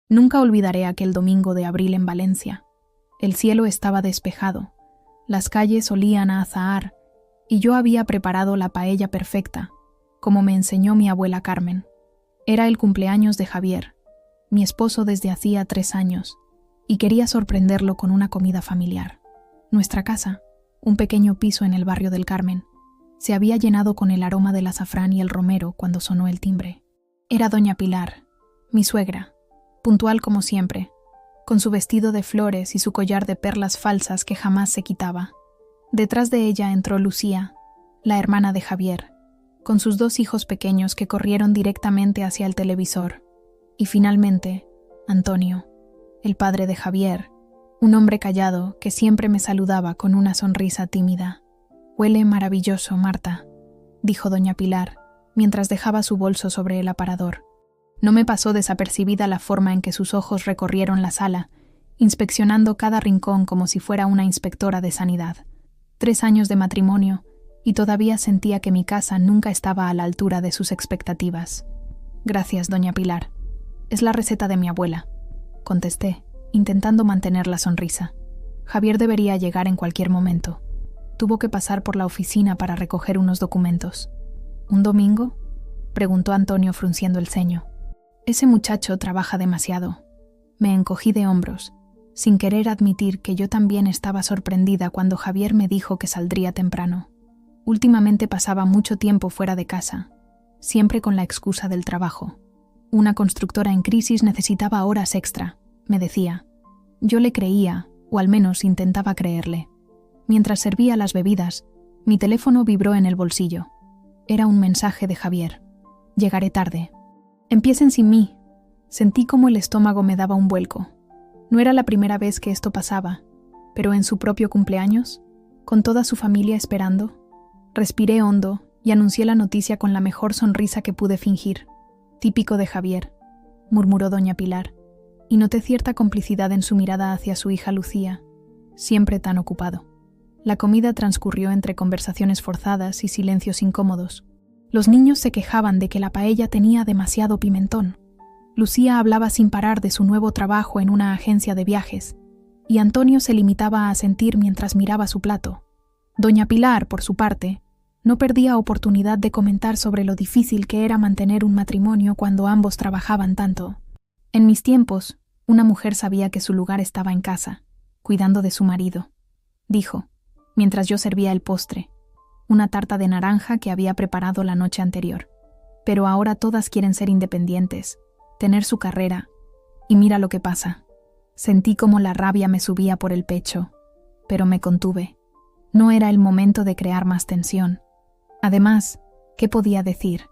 Nunca olvidaré aquel domingo de abril en Valencia. El cielo estaba despejado, las calles olían a azahar y yo había preparado la paella perfecta, como me enseñó mi abuela Carmen. Era el cumpleaños de Javier, mi esposo desde hacía 3 años, y quería sorprenderlo con una comida familiar. Nuestra casa, un pequeño piso en el barrio del Carmen, se había llenado con el aroma del azafrán y el romero cuando sonó el timbre. Era doña Pilar, mi suegra, puntual como siempre, con su vestido de flores y su collar de perlas falsas que jamás se quitaba. Detrás de ella entró Lucía, la hermana de Javier, con sus 2 hijos pequeños que corrieron directamente hacia el televisor. Y finalmente, Antonio, el padre de Javier, un hombre callado que siempre me saludaba con una sonrisa tímida. «Huele maravilloso, Marta», dijo doña Pilar, mientras dejaba su bolso sobre el aparador. No me pasó desapercibida la forma en que sus ojos recorrieron la sala, inspeccionando cada rincón como si fuera una inspectora de sanidad. 3 años de matrimonio, y todavía sentía que mi casa nunca estaba a la altura de sus expectativas. «Gracias, doña Pilar. Es la receta de mi abuela», contesté, intentando mantener la sonrisa. Javier debería llegar en cualquier momento. Tuvo que pasar por la oficina para recoger unos documentos. «¿Un domingo?», preguntó Antonio frunciendo el ceño. «Ese muchacho trabaja demasiado». Me encogí de hombros, sin querer admitir que yo también estaba sorprendida cuando Javier me dijo que saldría temprano. Últimamente pasaba mucho tiempo fuera de casa, siempre con la excusa del trabajo. Una constructora en crisis necesitaba horas extra, me decía. Yo le creía, o al menos intentaba creerle. Mientras servía las bebidas, mi teléfono vibró en el bolsillo. Era un mensaje de Javier. «Llegaré tarde. Empiecen sin mí». Sentí como el estómago me daba un vuelco. No era la primera vez que esto pasaba, pero en su propio cumpleaños, con toda su familia esperando, respiré hondo y anuncié la noticia con la mejor sonrisa que pude fingir. «Típico de Javier», murmuró doña Pilar, y noté cierta complicidad en su mirada hacia su hija Lucía, siempre tan ocupado. La comida transcurrió entre conversaciones forzadas y silencios incómodos. Los niños se quejaban de que la paella tenía demasiado pimentón. Lucía hablaba sin parar de su nuevo trabajo en una agencia de viajes, y Antonio se limitaba a asentir mientras miraba su plato. Doña Pilar, por su parte, no perdía oportunidad de comentar sobre lo difícil que era mantener un matrimonio cuando ambos trabajaban tanto. En mis tiempos, una mujer sabía que su lugar estaba en casa, cuidando de su marido, dijo, mientras yo servía el postre, una tarta de naranja que había preparado la noche anterior. Pero ahora todas quieren ser independientes, tener su carrera, y mira lo que pasa. Sentí como la rabia me subía por el pecho, pero me contuve. No era el momento de crear más tensión. Además, ¿qué podía decir?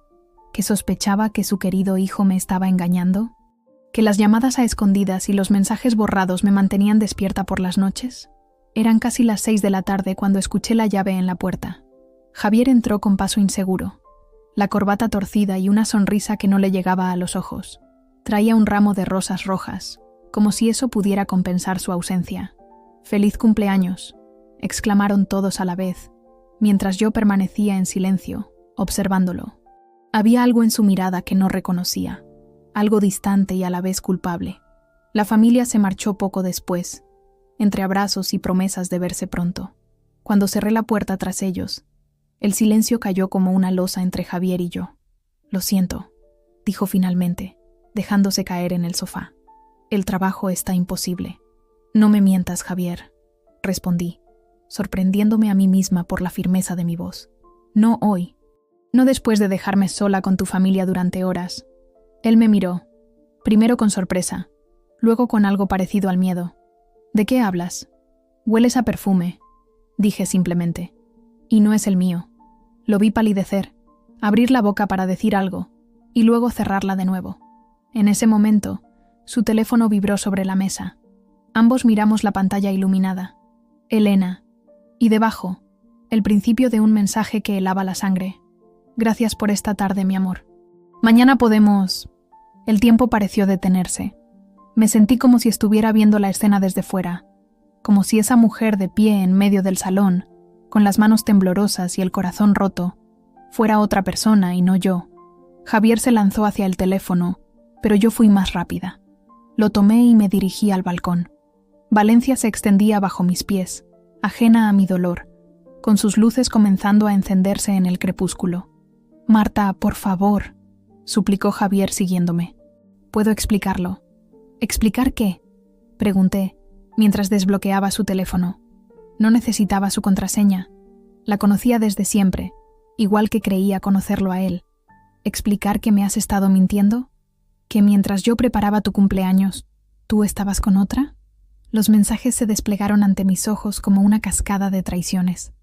¿Que sospechaba que su querido hijo me estaba engañando? ¿Que las llamadas a escondidas y los mensajes borrados me mantenían despierta por las noches? Eran casi las 6 de la tarde cuando escuché la llave en la puerta. Javier entró con paso inseguro, la corbata torcida y una sonrisa que no le llegaba a los ojos. Traía un ramo de rosas rojas, como si eso pudiera compensar su ausencia. «¡Feliz cumpleaños!», exclamaron todos a la vez, mientras yo permanecía en silencio, observándolo. Había algo en su mirada que no reconocía, algo distante y a la vez culpable. La familia se marchó poco después, entre abrazos y promesas de verse pronto. Cuando cerré la puerta tras ellos, el silencio cayó como una losa entre Javier y yo. «Lo siento», dijo finalmente, dejándose caer en el sofá. «El trabajo está imposible». «No me mientas, Javier», respondí, sorprendiéndome a mí misma por la firmeza de mi voz. «No hoy. No después de dejarme sola con tu familia durante horas». Él me miró, primero con sorpresa, luego con algo parecido al miedo. «¿De qué hablas?» «Hueles a perfume», dije simplemente. «Y no es el mío». Lo vi palidecer, abrir la boca para decir algo, y luego cerrarla de nuevo. En ese momento, su teléfono vibró sobre la mesa. Ambos miramos la pantalla iluminada. Elena. Y debajo, el principio de un mensaje que helaba la sangre. «Gracias por esta tarde, mi amor. Mañana podemos...». El tiempo pareció detenerse. Me sentí como si estuviera viendo la escena desde fuera, como si esa mujer de pie en medio del salón, con las manos temblorosas y el corazón roto, fuera otra persona y no yo. Javier se lanzó hacia el teléfono, pero yo fui más rápida. Lo tomé y me dirigí al balcón. Valencia se extendía bajo mis pies, ajena a mi dolor, con sus luces comenzando a encenderse en el crepúsculo. «Marta, por favor», suplicó Javier siguiéndome. «Puedo explicarlo». «¿Explicar qué?», pregunté, mientras desbloqueaba su teléfono. No necesitaba su contraseña. La conocía desde siempre, igual que creía conocerlo a él. ¿Explicar que me has estado mintiendo? ¿Que mientras yo preparaba tu cumpleaños, tú estabas con otra? Los mensajes se desplegaron ante mis ojos como una cascada de traiciones.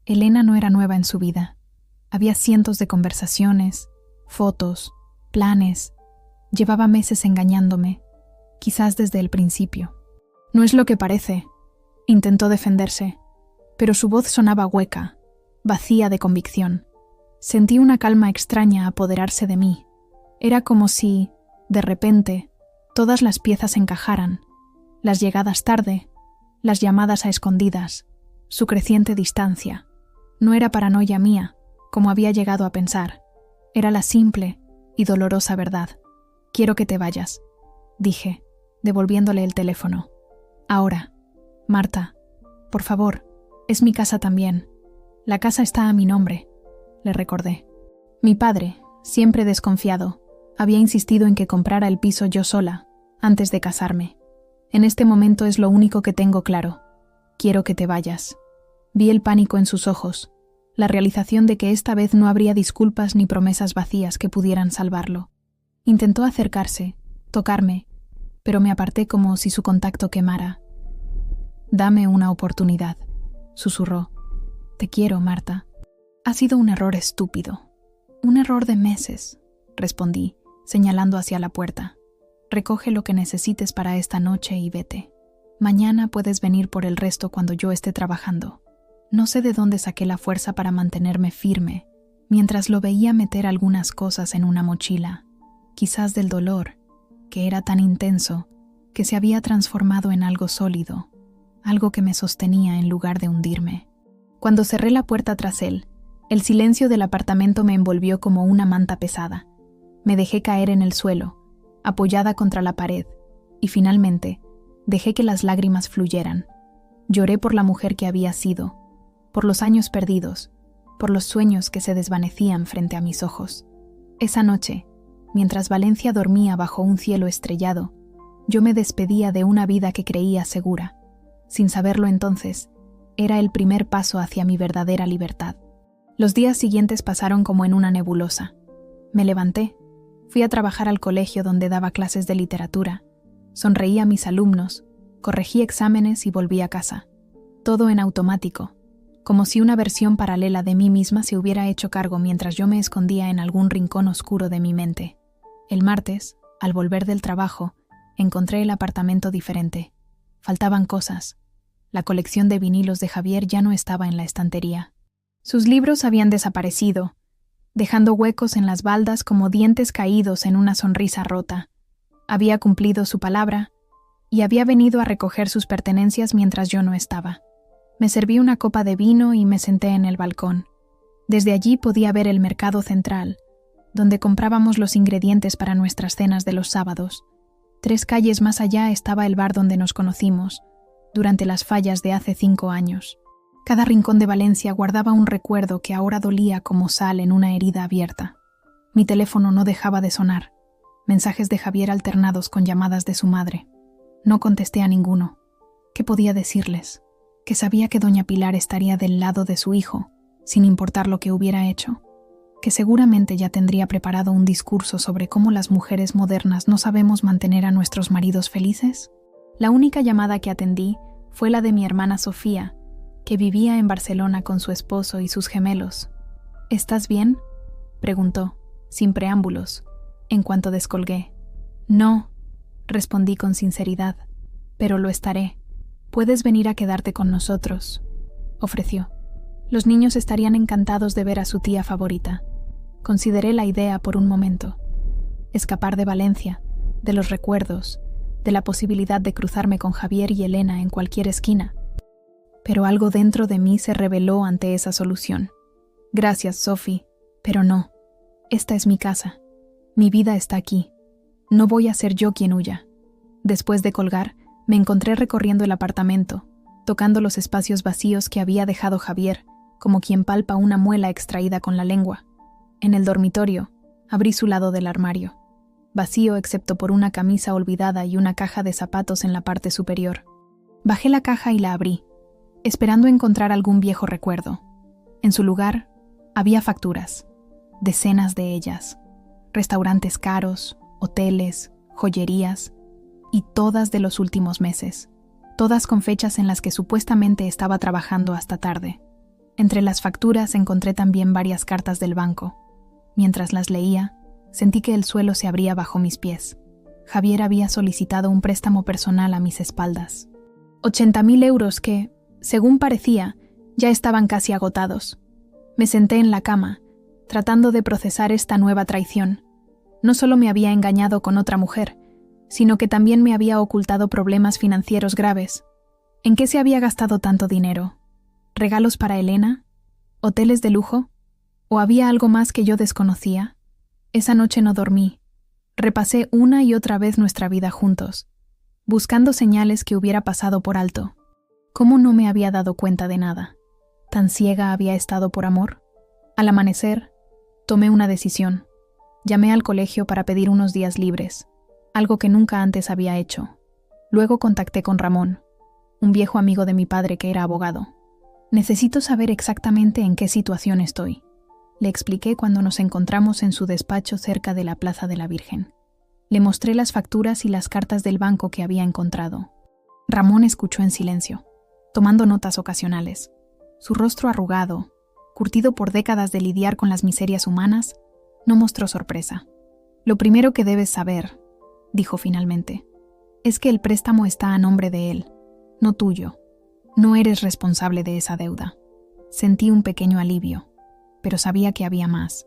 Elena no era nueva en su vida. Había cientos de conversaciones, fotos, planes. Llevaba meses engañándome, quizás desde el principio. «No es lo que parece», intentó defenderse, pero su voz sonaba hueca, vacía de convicción. Sentí una calma extraña apoderarse de mí. Era como si, de repente, todas las piezas encajaran. Las llegadas tarde, las llamadas a escondidas, su creciente distancia. No era paranoia mía, como había llegado a pensar. Era la simple y dolorosa verdad. «Quiero que te vayas», dije, devolviéndole el teléfono. «Ahora. Marta, por favor, es mi casa también. La casa está a mi nombre», le recordé. Mi padre, siempre desconfiado, había insistido en que comprara el piso yo sola, antes de casarme. En este momento es lo único que tengo claro. Quiero que te vayas. Vi el pánico en sus ojos, la realización de que esta vez no habría disculpas ni promesas vacías que pudieran salvarlo. Intentó acercarse, tocarme, pero me aparté como si su contacto quemara. «Dame una oportunidad», susurró. «Te quiero, Marta». «Ha sido un error estúpido. Un error de meses», respondí, señalando hacia la puerta. «Recoge lo que necesites para esta noche y vete. Mañana puedes venir por el resto cuando yo esté trabajando». No sé de dónde saqué la fuerza para mantenerme firme, mientras lo veía meter algunas cosas en una mochila, quizás del dolor, que era tan intenso que se había transformado en algo sólido, algo que me sostenía en lugar de hundirme. Cuando cerré la puerta tras él, el silencio del apartamento me envolvió como una manta pesada. Me dejé caer en el suelo, apoyada contra la pared, y finalmente dejé que las lágrimas fluyeran. Lloré por la mujer que había sido, por los años perdidos, por los sueños que se desvanecían frente a mis ojos. Esa noche, mientras Valencia dormía bajo un cielo estrellado, yo me despedía de una vida que creía segura. Sin saberlo entonces, era el primer paso hacia mi verdadera libertad. Los días siguientes pasaron como en una nebulosa. Me levanté, fui a trabajar al colegio donde daba clases de literatura, sonreí a mis alumnos, corregí exámenes y volví a casa. Todo en automático, como si una versión paralela de mí misma se hubiera hecho cargo mientras yo me escondía en algún rincón oscuro de mi mente. El martes, al volver del trabajo, encontré el apartamento diferente. Faltaban cosas. La colección de vinilos de Javier ya no estaba en la estantería. Sus libros habían desaparecido, dejando huecos en las baldas como dientes caídos en una sonrisa rota. Había cumplido su palabra y había venido a recoger sus pertenencias mientras yo no estaba. Me serví una copa de vino y me senté en el balcón. Desde allí podía ver el mercado central, donde comprábamos los ingredientes para nuestras cenas de los sábados. 3 calles más allá estaba el bar donde nos conocimos, durante las fallas de hace 5 años. Cada rincón de Valencia guardaba un recuerdo que ahora dolía como sal en una herida abierta. Mi teléfono no dejaba de sonar, mensajes de Javier alternados con llamadas de su madre. No contesté a ninguno. ¿Qué podía decirles? Que sabía que doña Pilar estaría del lado de su hijo, sin importar lo que hubiera hecho. Que seguramente ya tendría preparado un discurso sobre cómo las mujeres modernas no sabemos mantener a nuestros maridos felices. La única llamada que atendí fue la de mi hermana Sofía, que vivía en Barcelona con su esposo y sus gemelos. «¿Estás bien?», preguntó, sin preámbulos, en cuanto descolgué. «No», respondí con sinceridad, «pero lo estaré. Puedes venir a quedarte con nosotros», ofreció. Los niños estarían encantados de ver a su tía favorita. Consideré la idea por un momento. Escapar de Valencia, de los recuerdos, de la posibilidad de cruzarme con Javier y Elena en cualquier esquina. Pero algo dentro de mí se rebeló ante esa solución. «Gracias, Sophie, pero no. Esta es mi casa. Mi vida está aquí. No voy a ser yo quien huya». Después de colgar, me encontré recorriendo el apartamento, tocando los espacios vacíos que había dejado Javier, como quien palpa una muela extraída con la lengua. En el dormitorio, abrí su lado del armario, vacío excepto por una camisa olvidada y una caja de zapatos en la parte superior. Bajé la caja y la abrí, esperando encontrar algún viejo recuerdo. En su lugar, había facturas, decenas de ellas, restaurantes caros, hoteles, joyerías, y todas de los últimos meses, todas con fechas en las que supuestamente estaba trabajando hasta tarde. Entre las facturas encontré también varias cartas del banco. Mientras las leía, sentí que el suelo se abría bajo mis pies. Javier había solicitado un préstamo personal a mis espaldas. 80.000 euros que, según parecía, ya estaban casi agotados. Me senté en la cama, tratando de procesar esta nueva traición. No solo me había engañado con otra mujer, sino que también me había ocultado problemas financieros graves. ¿En qué se había gastado tanto dinero? ¿Regalos para Elena? ¿Hoteles de lujo? ¿O había algo más que yo desconocía? Esa noche no dormí. Repasé una y otra vez nuestra vida juntos, buscando señales que hubiera pasado por alto. ¿Cómo no me había dado cuenta de nada? ¿Tan ciega había estado por amor? Al amanecer, tomé una decisión. Llamé al colegio para pedir unos días libres, algo que nunca antes había hecho. Luego contacté con Ramón, un viejo amigo de mi padre que era abogado. Necesito saber exactamente en qué situación estoy, le expliqué cuando nos encontramos en su despacho cerca de la Plaza de la Virgen. Le mostré las facturas y las cartas del banco que había encontrado. Ramón escuchó en silencio, tomando notas ocasionales. Su rostro arrugado, curtido por décadas de lidiar con las miserias humanas, no mostró sorpresa. Lo primero que debes saber, dijo finalmente, es que el préstamo está a nombre de él, no tuyo. No eres responsable de esa deuda. Sentí un pequeño alivio, pero sabía que había más.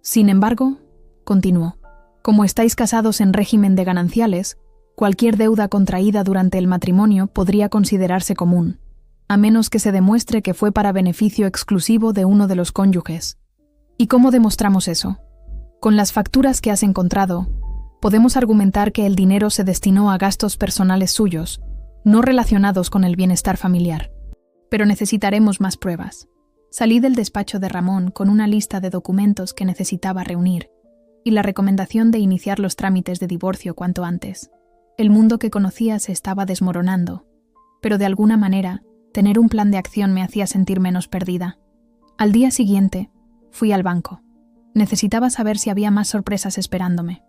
Sin embargo, continuó, como estáis casados en régimen de gananciales, cualquier deuda contraída durante el matrimonio podría considerarse común, a menos que se demuestre que fue para beneficio exclusivo de uno de los cónyuges. ¿Y cómo demostramos eso? Con las facturas que has encontrado, podemos argumentar que el dinero se destinó a gastos personales suyos, no relacionados con el bienestar familiar. Pero necesitaremos más pruebas. Salí del despacho de Ramón con una lista de documentos que necesitaba reunir y la recomendación de iniciar los trámites de divorcio cuanto antes. El mundo que conocía se estaba desmoronando, pero de alguna manera, tener un plan de acción me hacía sentir menos perdida. Al día siguiente, fui al banco. Necesitaba saber si había más sorpresas esperándome.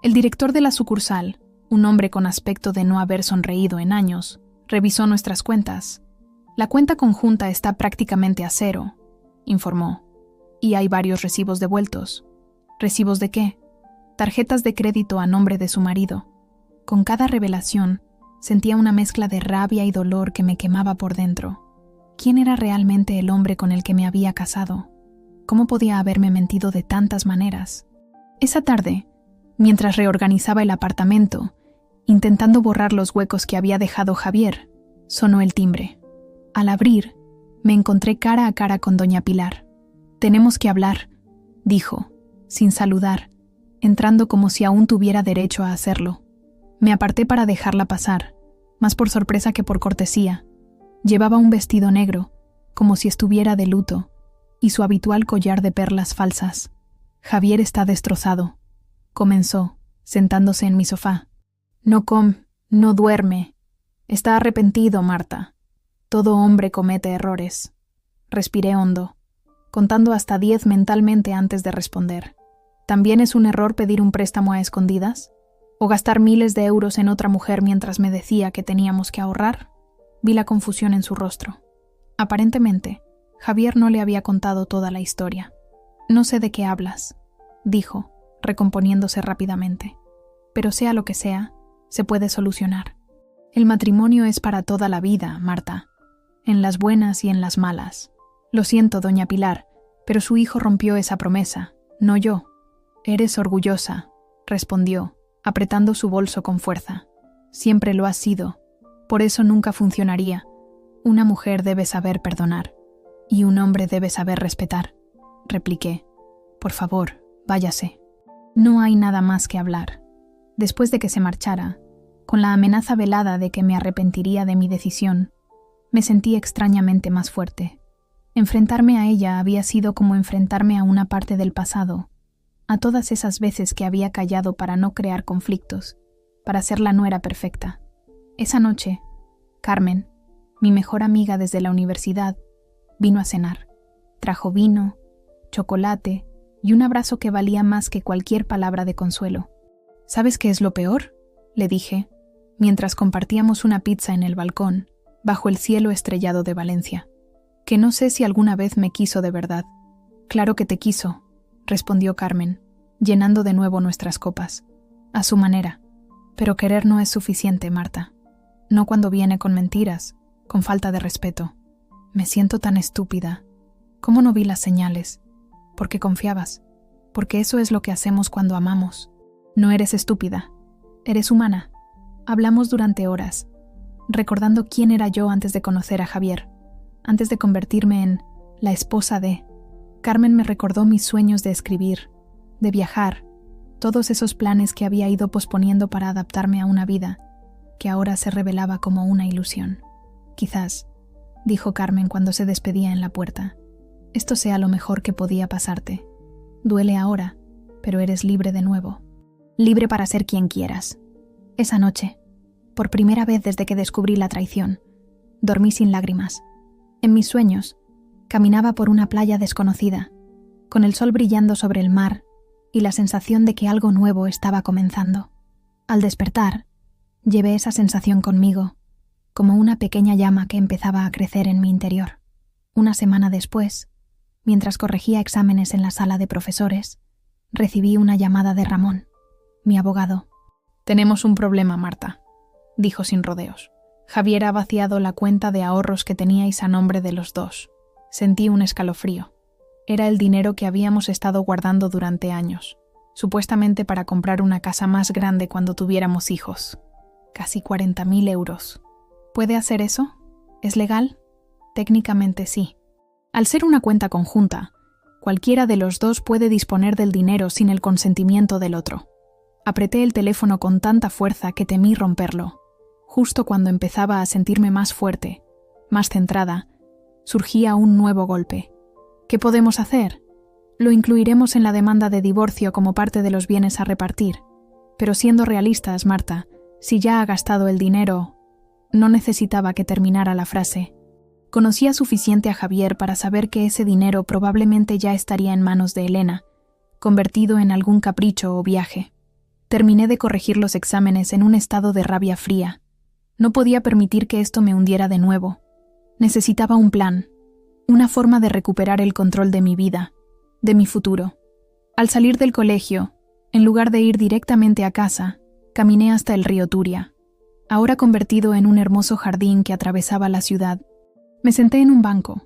El director de la sucursal, un hombre con aspecto de no haber sonreído en años, revisó nuestras cuentas. La cuenta conjunta está prácticamente a cero, informó, y hay varios recibos devueltos. ¿Recibos de qué? Tarjetas de crédito a nombre de su marido. Con cada revelación, sentía una mezcla de rabia y dolor que me quemaba por dentro. ¿Quién era realmente el hombre con el que me había casado? ¿Cómo podía haberme mentido de tantas maneras? Esa tarde, mientras reorganizaba el apartamento, intentando borrar los huecos que había dejado Javier, sonó el timbre. Al abrir, me encontré cara a cara con doña Pilar. «Tenemos que hablar», dijo, sin saludar, entrando como si aún tuviera derecho a hacerlo. Me aparté para dejarla pasar, más por sorpresa que por cortesía. Llevaba un vestido negro, como si estuviera de luto, y su habitual collar de perlas falsas. «Javier está destrozado», comenzó, sentándose en mi sofá. No duerme. Está arrepentido, Marta. Todo hombre comete errores». Respiré hondo, contando hasta 10 mentalmente antes de responder. ¿También es un error pedir un préstamo a escondidas? ¿O gastar miles de euros en otra mujer mientras me decía que teníamos que ahorrar? Vi la confusión en su rostro. Aparentemente, Javier no le había contado toda la historia. «No sé de qué hablas», dijo, recomponiéndose rápidamente. «Pero sea lo que sea, se puede solucionar. El matrimonio es para toda la vida, Marta, en las buenas y en las malas. Lo siento, doña Pilar, pero su hijo rompió esa promesa, no yo». «Eres orgullosa», respondió, apretando su bolso con fuerza. «Siempre lo has sido. Por eso nunca funcionaría. Una mujer debe saber perdonar. Y un hombre debe saber respetar», repliqué. «Por favor, váyase». No hay nada más que hablar. Después de que se marchara, con la amenaza velada de que me arrepentiría de mi decisión, me sentí extrañamente más fuerte. Enfrentarme a ella había sido como enfrentarme a una parte del pasado, a todas esas veces que había callado para no crear conflictos, para ser la nuera perfecta. Esa noche, Carmen, mi mejor amiga desde la universidad, vino a cenar. Trajo vino, chocolate y un abrazo que valía más que cualquier palabra de consuelo. ¿Sabes qué es lo peor?, le dije, mientras compartíamos una pizza en el balcón, bajo el cielo estrellado de Valencia. Que no sé si alguna vez me quiso de verdad. Claro que te quiso, respondió Carmen, llenando de nuevo nuestras copas. A su manera. Pero querer no es suficiente, Marta. No cuando viene con mentiras, con falta de respeto. Me siento tan estúpida. ¿Cómo no vi las señales? Porque confiabas. Porque eso es lo que hacemos cuando amamos. No eres estúpida. Eres humana. Hablamos durante horas, recordando quién era yo antes de conocer a Javier, antes de convertirme en la esposa de... Carmen me recordó mis sueños de escribir, de viajar, todos esos planes que había ido posponiendo para adaptarme a una vida que ahora se revelaba como una ilusión. Quizás, dijo Carmen cuando se despedía en la puerta, esto sea lo mejor que podía pasarte. Duele ahora, pero eres libre de nuevo. Libre para ser quien quieras. Esa noche, por primera vez desde que descubrí la traición, dormí sin lágrimas. En mis sueños, caminaba por una playa desconocida, con el sol brillando sobre el mar y la sensación de que algo nuevo estaba comenzando. Al despertar, llevé esa sensación conmigo, como una pequeña llama que empezaba a crecer en mi interior. Una semana después, mientras corregía exámenes en la sala de profesores, recibí una llamada de Ramón, mi abogado. «Tenemos un problema, Marta», dijo sin rodeos. Javier ha vaciado la cuenta de ahorros que teníais a nombre de los dos. Sentí un escalofrío. Era el dinero que habíamos estado guardando durante años, supuestamente para comprar una casa más grande cuando tuviéramos hijos. Casi 40.000 euros. ¿Puede hacer eso? ¿Es legal? Técnicamente sí. Al ser una cuenta conjunta, cualquiera de los dos puede disponer del dinero sin el consentimiento del otro. Apreté el teléfono con tanta fuerza que temí romperlo. Justo cuando empezaba a sentirme más fuerte, más centrada, surgía un nuevo golpe. ¿Qué podemos hacer? Lo incluiremos en la demanda de divorcio como parte de los bienes a repartir. Pero siendo realistas, Marta, si ya ha gastado el dinero... No necesitaba que terminara la frase. Conocía suficiente a Javier para saber que ese dinero probablemente ya estaría en manos de Elena, convertido en algún capricho o viaje. Terminé de corregir los exámenes en un estado de rabia fría. No podía permitir que esto me hundiera de nuevo. Necesitaba un plan, una forma de recuperar el control de mi vida, de mi futuro. Al salir del colegio, en lugar de ir directamente a casa, caminé hasta el río Turia, ahora convertido en un hermoso jardín que atravesaba la ciudad. Me senté en un banco,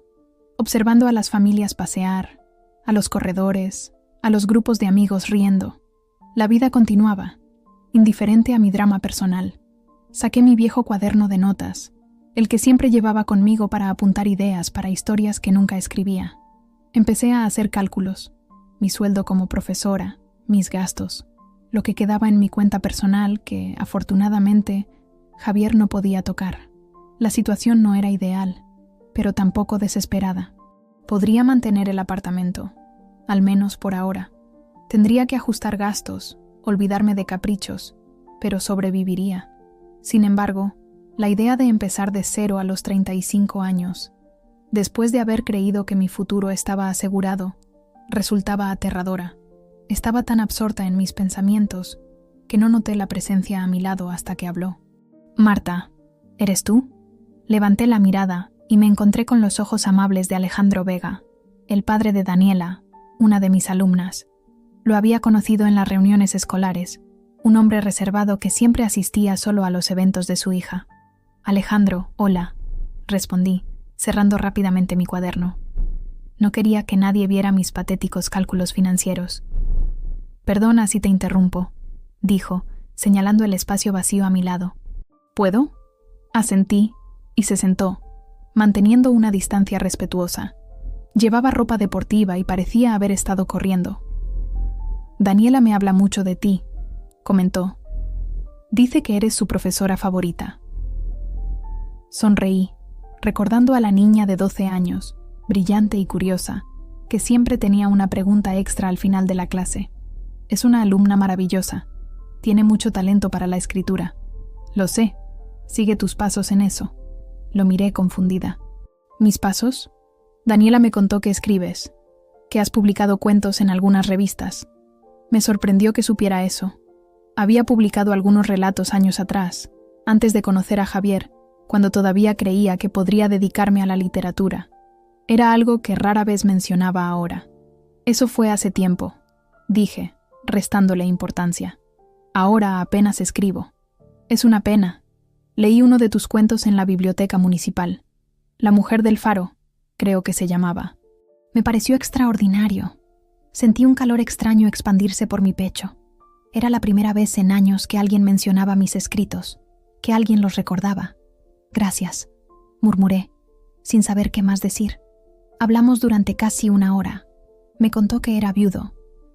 observando a las familias pasear, a los corredores, a los grupos de amigos riendo. La vida continuaba, indiferente a mi drama personal. Saqué mi viejo cuaderno de notas, el que siempre llevaba conmigo para apuntar ideas para historias que nunca escribía. Empecé a hacer cálculos, mi sueldo como profesora, mis gastos, lo que quedaba en mi cuenta personal que, afortunadamente, Javier no podía tocar. La situación no era ideal, pero tampoco desesperada. Podría mantener el apartamento, al menos por ahora. Tendría que ajustar gastos, olvidarme de caprichos, pero sobreviviría. Sin embargo, la idea de empezar de cero a los 35 años, después de haber creído que mi futuro estaba asegurado, resultaba aterradora. Estaba tan absorta en mis pensamientos que no noté la presencia a mi lado hasta que habló. «Marta, ¿eres tú?» Levanté la mirada y me encontré con los ojos amables de Alejandro Vega, el padre de Daniela, una de mis alumnas. Lo había conocido en las reuniones escolares, un hombre reservado que siempre asistía solo a los eventos de su hija. «Alejandro, hola», respondí, cerrando rápidamente mi cuaderno. No quería que nadie viera mis patéticos cálculos financieros. «Perdona si te interrumpo», dijo, señalando el espacio vacío a mi lado. «¿Puedo?» Asentí y se sentó, manteniendo una distancia respetuosa. Llevaba ropa deportiva y parecía haber estado corriendo. «Daniela me habla mucho de ti», comentó. Dice que eres su profesora favorita. Sonreí, recordando a la niña de 12 años, brillante y curiosa, que siempre tenía una pregunta extra al final de la clase. Es una alumna maravillosa. Tiene mucho talento para la escritura. Lo sé. Sigue tus pasos en eso. Lo miré confundida. ¿Mis pasos? Daniela me contó que escribes, que has publicado cuentos en algunas revistas. Me sorprendió que supiera eso. Había publicado algunos relatos años atrás, antes de conocer a Javier, cuando todavía creía que podría dedicarme a la literatura. Era algo que rara vez mencionaba ahora. Eso fue hace tiempo, dije, restándole importancia. Ahora apenas escribo. Es una pena. Leí uno de tus cuentos en la biblioteca municipal. La mujer del faro, creo que se llamaba. Me pareció extraordinario. Sentí un calor extraño expandirse por mi pecho. Era la primera vez en años que alguien mencionaba mis escritos, que alguien los recordaba. Gracias, murmuré, sin saber qué más decir. Hablamos durante casi una hora. Me contó que era viudo,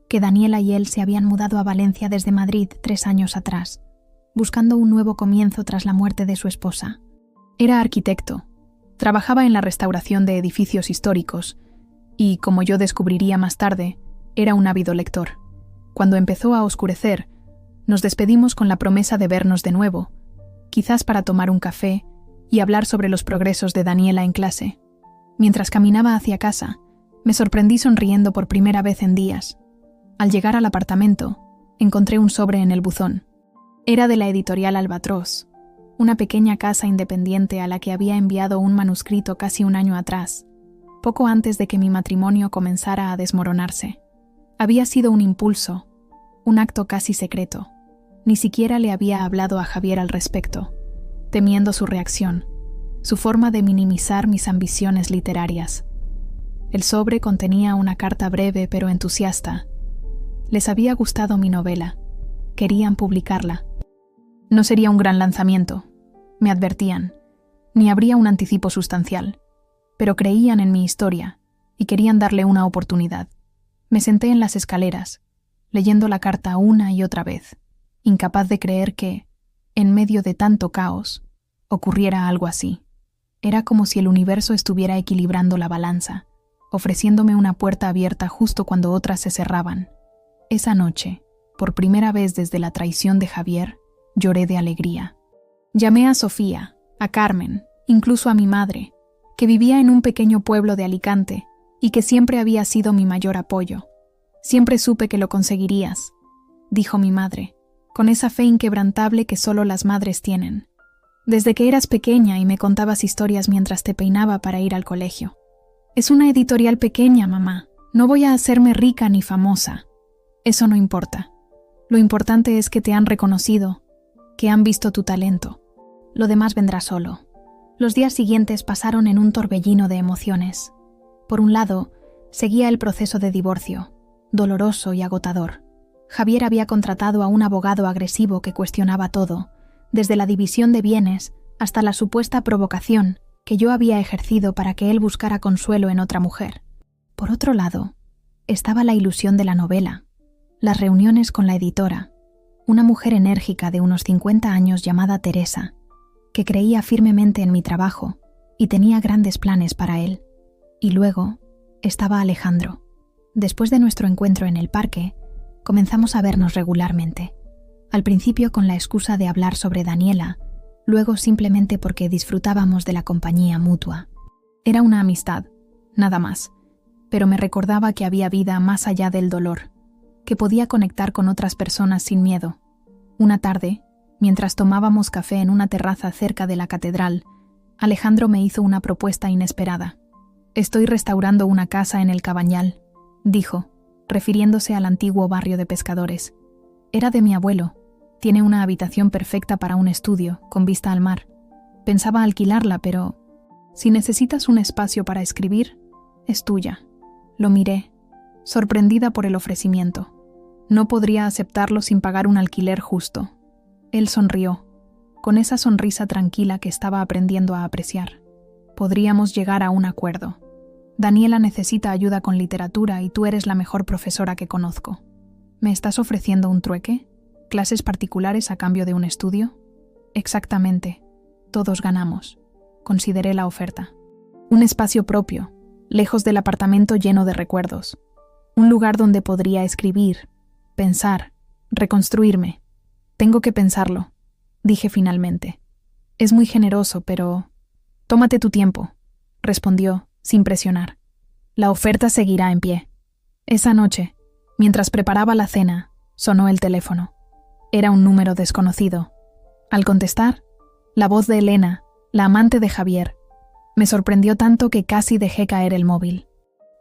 que Daniela y él se habían mudado a Valencia desde Madrid 3 años atrás, buscando un nuevo comienzo tras la muerte de su esposa. Era arquitecto, trabajaba en la restauración de edificios históricos y, como yo descubriría más tarde, era un ávido lector. Cuando empezó a oscurecer, nos despedimos con la promesa de vernos de nuevo, quizás para tomar un café y hablar sobre los progresos de Daniela en clase. Mientras caminaba hacia casa, me sorprendí sonriendo por primera vez en días. Al llegar al apartamento, encontré un sobre en el buzón. Era de la editorial Albatros, una pequeña casa independiente a la que había enviado un manuscrito casi un año atrás, poco antes de que mi matrimonio comenzara a desmoronarse. Había sido un impulso, un acto casi secreto. Ni siquiera le había hablado a Javier al respecto, temiendo su reacción, su forma de minimizar mis ambiciones literarias. El sobre contenía una carta breve pero entusiasta. Les había gustado mi novela. Querían publicarla. No sería un gran lanzamiento, me advertían, ni habría un anticipo sustancial, pero creían en mi historia y querían darle una oportunidad. Me senté en las escaleras, leyendo la carta una y otra vez, incapaz de creer que, en medio de tanto caos, ocurriera algo así. Era como si el universo estuviera equilibrando la balanza, ofreciéndome una puerta abierta justo cuando otras se cerraban. Esa noche, por primera vez desde la traición de Javier, lloré de alegría. Llamé a Sofía, a Carmen, incluso a mi madre, que vivía en un pequeño pueblo de Alicante y que siempre había sido mi mayor apoyo. Siempre supe que lo conseguirías, dijo mi madre, con esa fe inquebrantable que solo las madres tienen. Desde que eras pequeña y me contabas historias mientras te peinaba para ir al colegio. Es una editorial pequeña, mamá. No voy a hacerme rica ni famosa. Eso no importa. Lo importante es que te han reconocido, que han visto tu talento. Lo demás vendrá solo. Los días siguientes pasaron en un torbellino de emociones. Por un lado, seguía el proceso de divorcio, doloroso y agotador. Javier había contratado a un abogado agresivo que cuestionaba todo, desde la división de bienes hasta la supuesta provocación que yo había ejercido para que él buscara consuelo en otra mujer. Por otro lado, estaba la ilusión de la novela, las reuniones con la editora, una mujer enérgica de unos 50 años llamada Teresa, que creía firmemente en mi trabajo y tenía grandes planes para él. Y luego estaba Alejandro. Después de nuestro encuentro en el parque, comenzamos a vernos regularmente. Al principio con la excusa de hablar sobre Daniela, luego simplemente porque disfrutábamos de la compañía mutua. Era una amistad, nada más, pero me recordaba que había vida más allá del dolor, que podía conectar con otras personas sin miedo. Una tarde, mientras tomábamos café en una terraza cerca de la catedral, Alejandro me hizo una propuesta inesperada. «Estoy restaurando una casa en el Cabañal», dijo, refiriéndose al antiguo barrio de pescadores. Era de mi abuelo. Tiene una habitación perfecta para un estudio, con vista al mar. Pensaba alquilarla, pero si necesitas un espacio para escribir, es tuya. Lo miré, sorprendida por el ofrecimiento. No podría aceptarlo sin pagar un alquiler justo. Él sonrió, con esa sonrisa tranquila que estaba aprendiendo a apreciar. Podríamos llegar a un acuerdo. Daniela necesita ayuda con literatura y tú eres la mejor profesora que conozco. ¿Me estás ofreciendo un trueque? ¿Clases particulares a cambio de un estudio? Exactamente. Todos ganamos. Consideré la oferta. Un espacio propio, lejos del apartamento lleno de recuerdos. Un lugar donde podría escribir, pensar, reconstruirme. Tengo que pensarlo, dije finalmente. Es muy generoso, pero... Tómate tu tiempo, respondió, sin presionar. La oferta seguirá en pie. Esa noche, mientras preparaba la cena, sonó el teléfono. Era un número desconocido. Al contestar, la voz de Elena, la amante de Javier, me sorprendió tanto que casi dejé caer el móvil.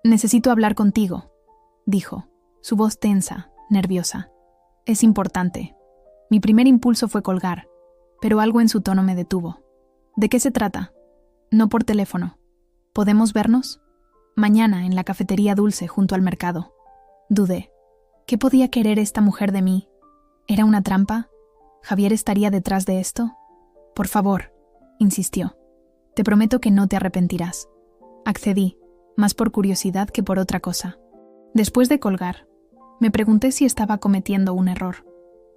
Necesito hablar contigo, dijo, su voz tensa, nerviosa. Es importante. Mi primer impulso fue colgar, pero algo en su tono me detuvo. ¿De qué se trata? No por teléfono. ¿Podemos vernos? Mañana, en la cafetería dulce junto al mercado. Dudé. ¿Qué podía querer esta mujer de mí? ¿Era una trampa? ¿Javier estaría detrás de esto? Por favor, insistió. Te prometo que no te arrepentirás. Accedí, más por curiosidad que por otra cosa. Después de colgar, me pregunté si estaba cometiendo un error.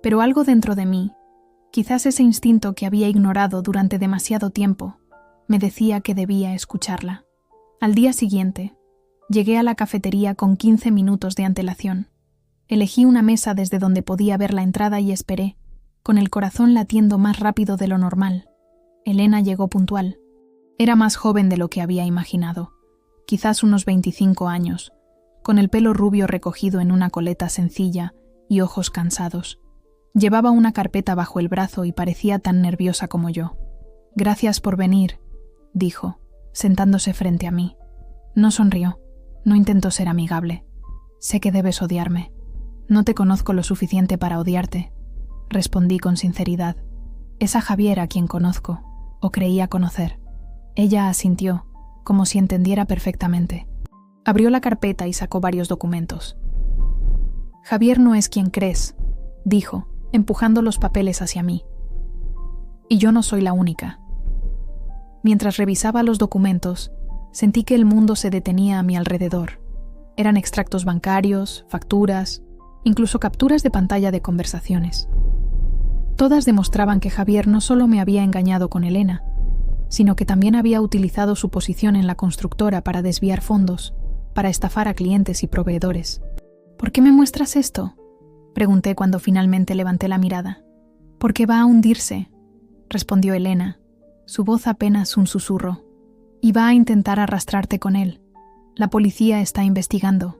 Pero algo dentro de mí, quizás ese instinto que había ignorado durante demasiado tiempo, me decía que debía escucharla. Al día siguiente, llegué a la cafetería con 15 minutos de antelación. Elegí una mesa desde donde podía ver la entrada y esperé, con el corazón latiendo más rápido de lo normal. Elena llegó puntual. Era más joven de lo que había imaginado, quizás unos 25 años, con el pelo rubio recogido en una coleta sencilla y ojos cansados. Llevaba una carpeta bajo el brazo y parecía tan nerviosa como yo. Gracias por venir, dijo, sentándose frente a mí. No sonrió, no intentó ser amigable. Sé que debes odiarme. No te conozco lo suficiente para odiarte, respondí con sinceridad. Es a Javier a quien conozco, o creía conocer. Ella asintió, como si entendiera perfectamente. Abrió la carpeta y sacó varios documentos. Javier no es quien crees, dijo, empujando los papeles hacia mí. Y yo no soy la única. Mientras revisaba los documentos, sentí que el mundo se detenía a mi alrededor. Eran extractos bancarios, facturas, incluso capturas de pantalla de conversaciones. Todas demostraban que Javier no solo me había engañado con Elena, sino que también había utilizado su posición en la constructora para desviar fondos, para estafar a clientes y proveedores. ¿Por qué me muestras esto?, pregunté cuando finalmente levanté la mirada. «Porque va a hundirse», respondió Elena, su voz apenas un susurro. «Y va a intentar arrastrarte con él. La policía está investigando.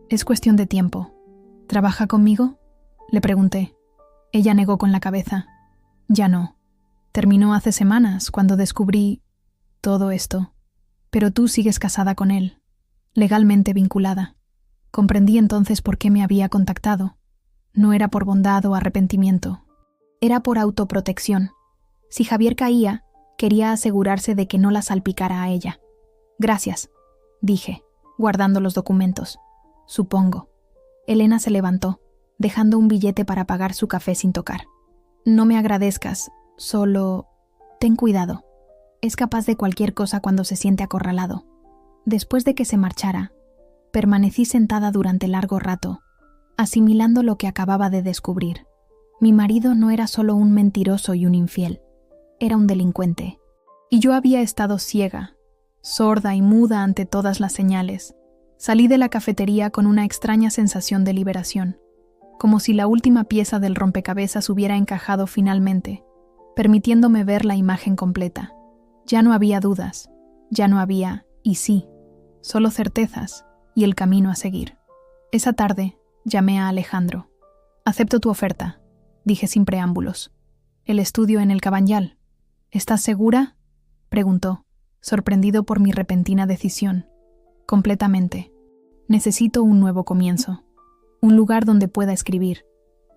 Es cuestión de tiempo». «¿Trabaja conmigo?», le pregunté. Ella negó con la cabeza. «Ya no. Terminó hace semanas cuando descubrí todo esto. Pero tú sigues casada con él, legalmente vinculada». Comprendí entonces por qué me había contactado. No era por bondad o arrepentimiento. Era por autoprotección. Si Javier caía, quería asegurarse de que no la salpicara a ella. «Gracias», dije, guardando los documentos. «Supongo». Elena se levantó, dejando un billete para pagar su café sin tocar. «No me agradezcas, solo... ten cuidado. Es capaz de cualquier cosa cuando se siente acorralado». Después de que se marchara, permanecí sentada durante largo rato, asimilando lo que acababa de descubrir. Mi marido no era solo un mentiroso y un infiel, era un delincuente. Y yo había estado ciega, sorda y muda ante todas las señales. Salí de la cafetería con una extraña sensación de liberación, como si la última pieza del rompecabezas hubiera encajado finalmente, permitiéndome ver la imagen completa. Ya no había dudas, ya no había «y sí», solo certezas y el camino a seguir. Esa tarde llamé a Alejandro. «Acepto tu oferta», dije sin preámbulos. «El estudio en el Cabanyal. ¿Estás segura?», preguntó, sorprendido por mi repentina decisión. «Completamente. Necesito un nuevo comienzo. Un lugar donde pueda escribir,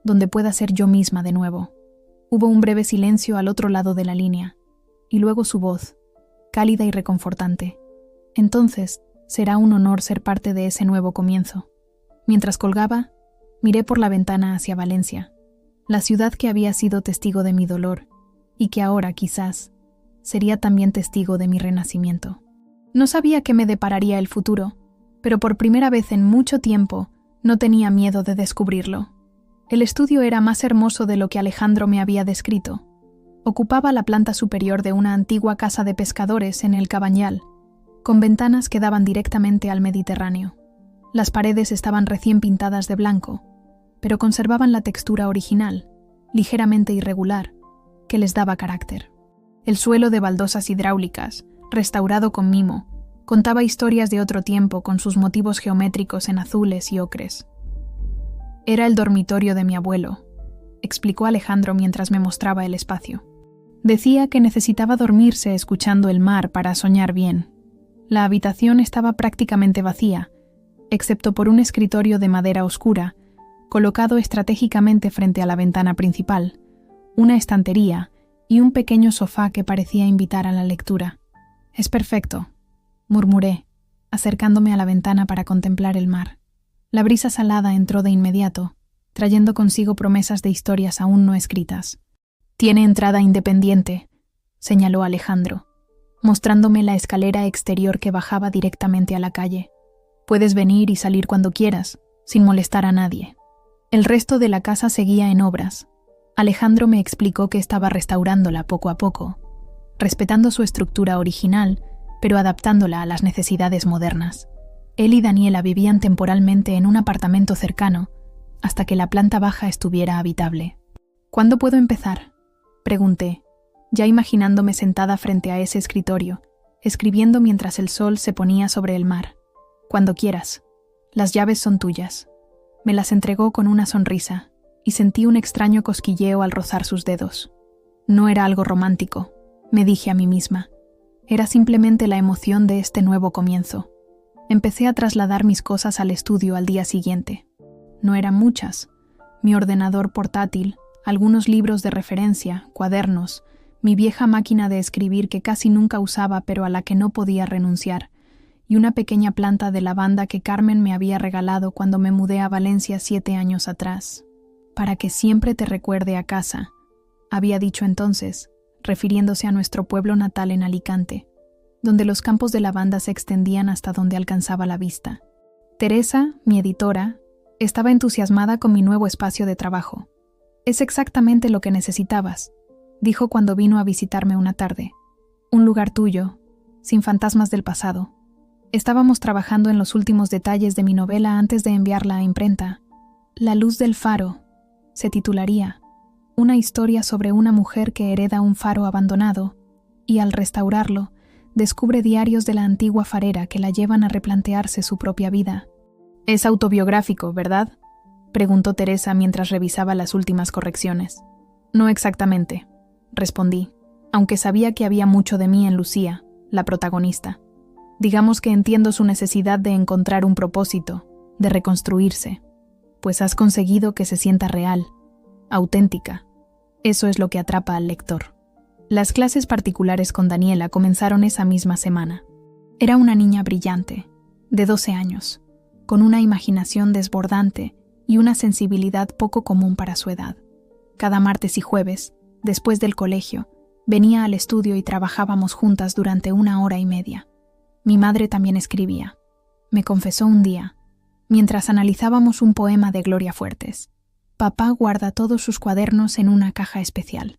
donde pueda ser yo misma de nuevo». Hubo un breve silencio al otro lado de la línea, y luego su voz, cálida y reconfortante. «Entonces, será un honor ser parte de ese nuevo comienzo». Mientras colgaba, miré por la ventana hacia Valencia, la ciudad que había sido testigo de mi dolor y que ahora, quizás, sería también testigo de mi renacimiento. No sabía qué me depararía el futuro, pero por primera vez en mucho tiempo no tenía miedo de descubrirlo. El estudio era más hermoso de lo que Alejandro me había descrito. Ocupaba la planta superior de una antigua casa de pescadores en el Cabañal, con ventanas que daban directamente al Mediterráneo. Las paredes estaban recién pintadas de blanco, pero conservaban la textura original, ligeramente irregular, que les daba carácter. El suelo de baldosas hidráulicas, restaurado con mimo, contaba historias de otro tiempo con sus motivos geométricos en azules y ocres. Era el dormitorio de mi abuelo, explicó Alejandro mientras me mostraba el espacio. Decía que necesitaba dormirse escuchando el mar para soñar bien. La habitación estaba prácticamente vacía, excepto por un escritorio de madera oscura, colocado estratégicamente frente a la ventana principal, una estantería y un pequeño sofá que parecía invitar a la lectura. «Es perfecto», murmuré, acercándome a la ventana para contemplar el mar. La brisa salada entró de inmediato, trayendo consigo promesas de historias aún no escritas. «Tiene entrada independiente», señaló Alejandro, mostrándome la escalera exterior que bajaba directamente a la calle. «Puedes venir y salir cuando quieras, sin molestar a nadie». El resto de la casa seguía en obras. Alejandro me explicó que estaba restaurándola poco a poco, respetando su estructura original, pero adaptándola a las necesidades modernas. Él y Daniela vivían temporalmente en un apartamento cercano, hasta que la planta baja estuviera habitable. «¿Cuándo puedo empezar?», pregunté, ya imaginándome sentada frente a ese escritorio, escribiendo mientras el sol se ponía sobre el mar. «Cuando quieras. Las llaves son tuyas». Me las entregó con una sonrisa, y sentí un extraño cosquilleo al rozar sus dedos. No era algo romántico, me dije a mí misma. Era simplemente la emoción de este nuevo comienzo. Empecé a trasladar mis cosas al estudio al día siguiente. No eran muchas. Mi ordenador portátil, algunos libros de referencia, cuadernos, mi vieja máquina de escribir que casi nunca usaba pero a la que no podía renunciar, y una pequeña planta de lavanda que Carmen me había regalado cuando me mudé a Valencia 7 años atrás. «Para que siempre te recuerde a casa», había dicho entonces, refiriéndose a nuestro pueblo natal en Alicante, donde los campos de lavanda se extendían hasta donde alcanzaba la vista. Teresa, mi editora, estaba entusiasmada con mi nuevo espacio de trabajo. «Es exactamente lo que necesitabas», dijo cuando vino a visitarme una tarde. «Un lugar tuyo, sin fantasmas del pasado». Estábamos trabajando en los últimos detalles de mi novela antes de enviarla a imprenta. La luz del faro, se titularía, una historia sobre una mujer que hereda un faro abandonado y al restaurarlo descubre diarios de la antigua farera que la llevan a replantearse su propia vida. «Es autobiográfico, ¿verdad?», preguntó Teresa mientras revisaba las últimas correcciones. «No exactamente», respondí, aunque sabía que había mucho de mí en Lucía, la protagonista. Digamos que entiendo su necesidad de encontrar un propósito, de reconstruirse, pues has conseguido que se sienta real, auténtica. Eso es lo que atrapa al lector. Las clases particulares con Daniela comenzaron esa misma semana. Era una niña brillante, de 12 años, con una imaginación desbordante y una sensibilidad poco común para su edad. Cada martes y jueves, después del colegio, venía al estudio y trabajábamos juntas durante 1 hora y media. Mi madre también escribía. Me confesó un día, mientras analizábamos un poema de Gloria Fuertes. Papá guarda todos sus cuadernos en una caja especial.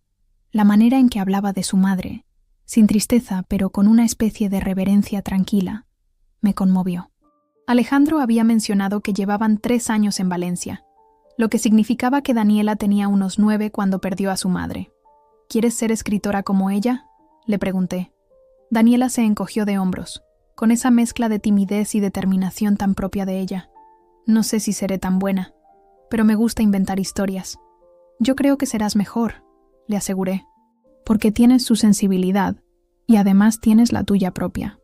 La manera en que hablaba de su madre, sin tristeza pero con una especie de reverencia tranquila, me conmovió. Alejandro había mencionado que llevaban 3 años en Valencia, lo que significaba que Daniela tenía unos 9 cuando perdió a su madre. ¿Quieres ser escritora como ella?, le pregunté. Daniela se encogió de hombros, con esa mezcla de timidez y determinación tan propia de ella. «No sé si seré tan buena, pero me gusta inventar historias». «Yo creo que serás mejor», le aseguré, «porque tienes su sensibilidad y además tienes la tuya propia».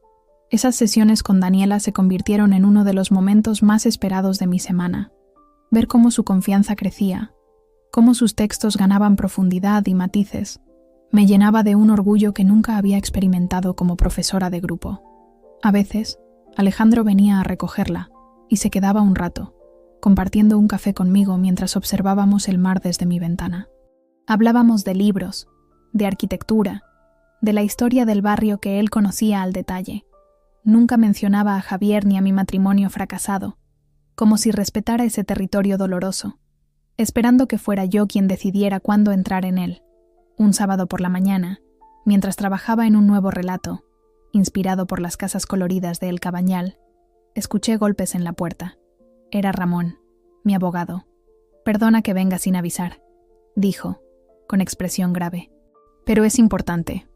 Esas sesiones con Daniela se convirtieron en uno de los momentos más esperados de mi semana. Ver cómo su confianza crecía, cómo sus textos ganaban profundidad y matices, me llenaba de un orgullo que nunca había experimentado como profesora de grupo. A veces, Alejandro venía a recogerla y se quedaba un rato, compartiendo un café conmigo mientras observábamos el mar desde mi ventana. Hablábamos de libros, de arquitectura, de la historia del barrio que él conocía al detalle. Nunca mencionaba a Javier ni a mi matrimonio fracasado, como si respetara ese territorio doloroso. esperando que fuera yo quien decidiera cuándo entrar en él. Un sábado por la mañana, mientras trabajaba en un nuevo relato, inspirado por las casas coloridas de El Cabañal, escuché golpes en la puerta. Era Ramón, mi abogado. «Perdona que venga sin avisar», dijo, con expresión grave. «Pero es importante».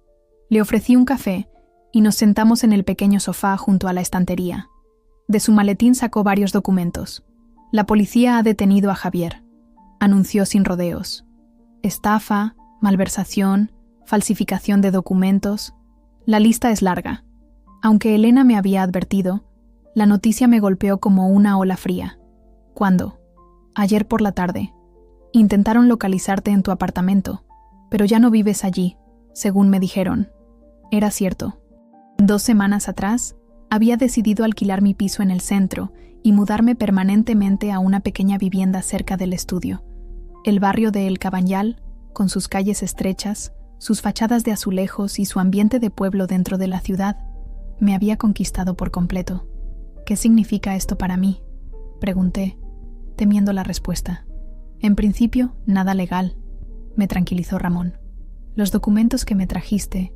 Le ofrecí un café y nos sentamos en el pequeño sofá junto a la estantería. De su maletín sacó varios documentos. «La policía ha detenido a Javier», anunció sin rodeos. «Estafa, malversación, falsificación de documentos. La lista es larga. Aunque Elena me había advertido, la noticia me golpeó como una ola fría. ¿Cuándo? Ayer por la tarde. Intentaron localizarte en tu apartamento, pero ya no vives allí, según me dijeron». Era cierto. 2 semanas atrás, había decidido alquilar mi piso en el centro y mudarme permanentemente a una pequeña vivienda cerca del estudio. El barrio de El Cabañal, con sus calles estrechas, sus fachadas de azulejos y su ambiente de pueblo dentro de la ciudad, me había conquistado por completo. «¿Qué significa esto para mí?», pregunté, temiendo la respuesta. «En principio, nada legal», me tranquilizó Ramón. «Los documentos que me trajiste,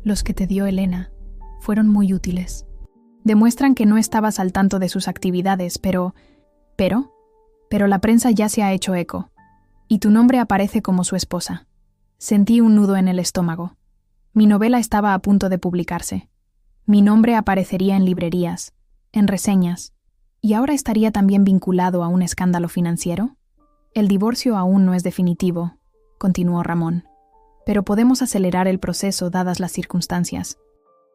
los que te dio Elena, fueron muy útiles. Demuestran que no estabas al tanto de sus actividades, pero la prensa ya se ha hecho eco, y tu nombre aparece como su esposa». Sentí un nudo en el estómago. Mi novela estaba a punto de publicarse. Mi nombre aparecería en librerías, en reseñas, ¿y ahora estaría también vinculado a un escándalo financiero? «El divorcio aún no es definitivo», continuó Ramón, «pero podemos acelerar el proceso dadas las circunstancias.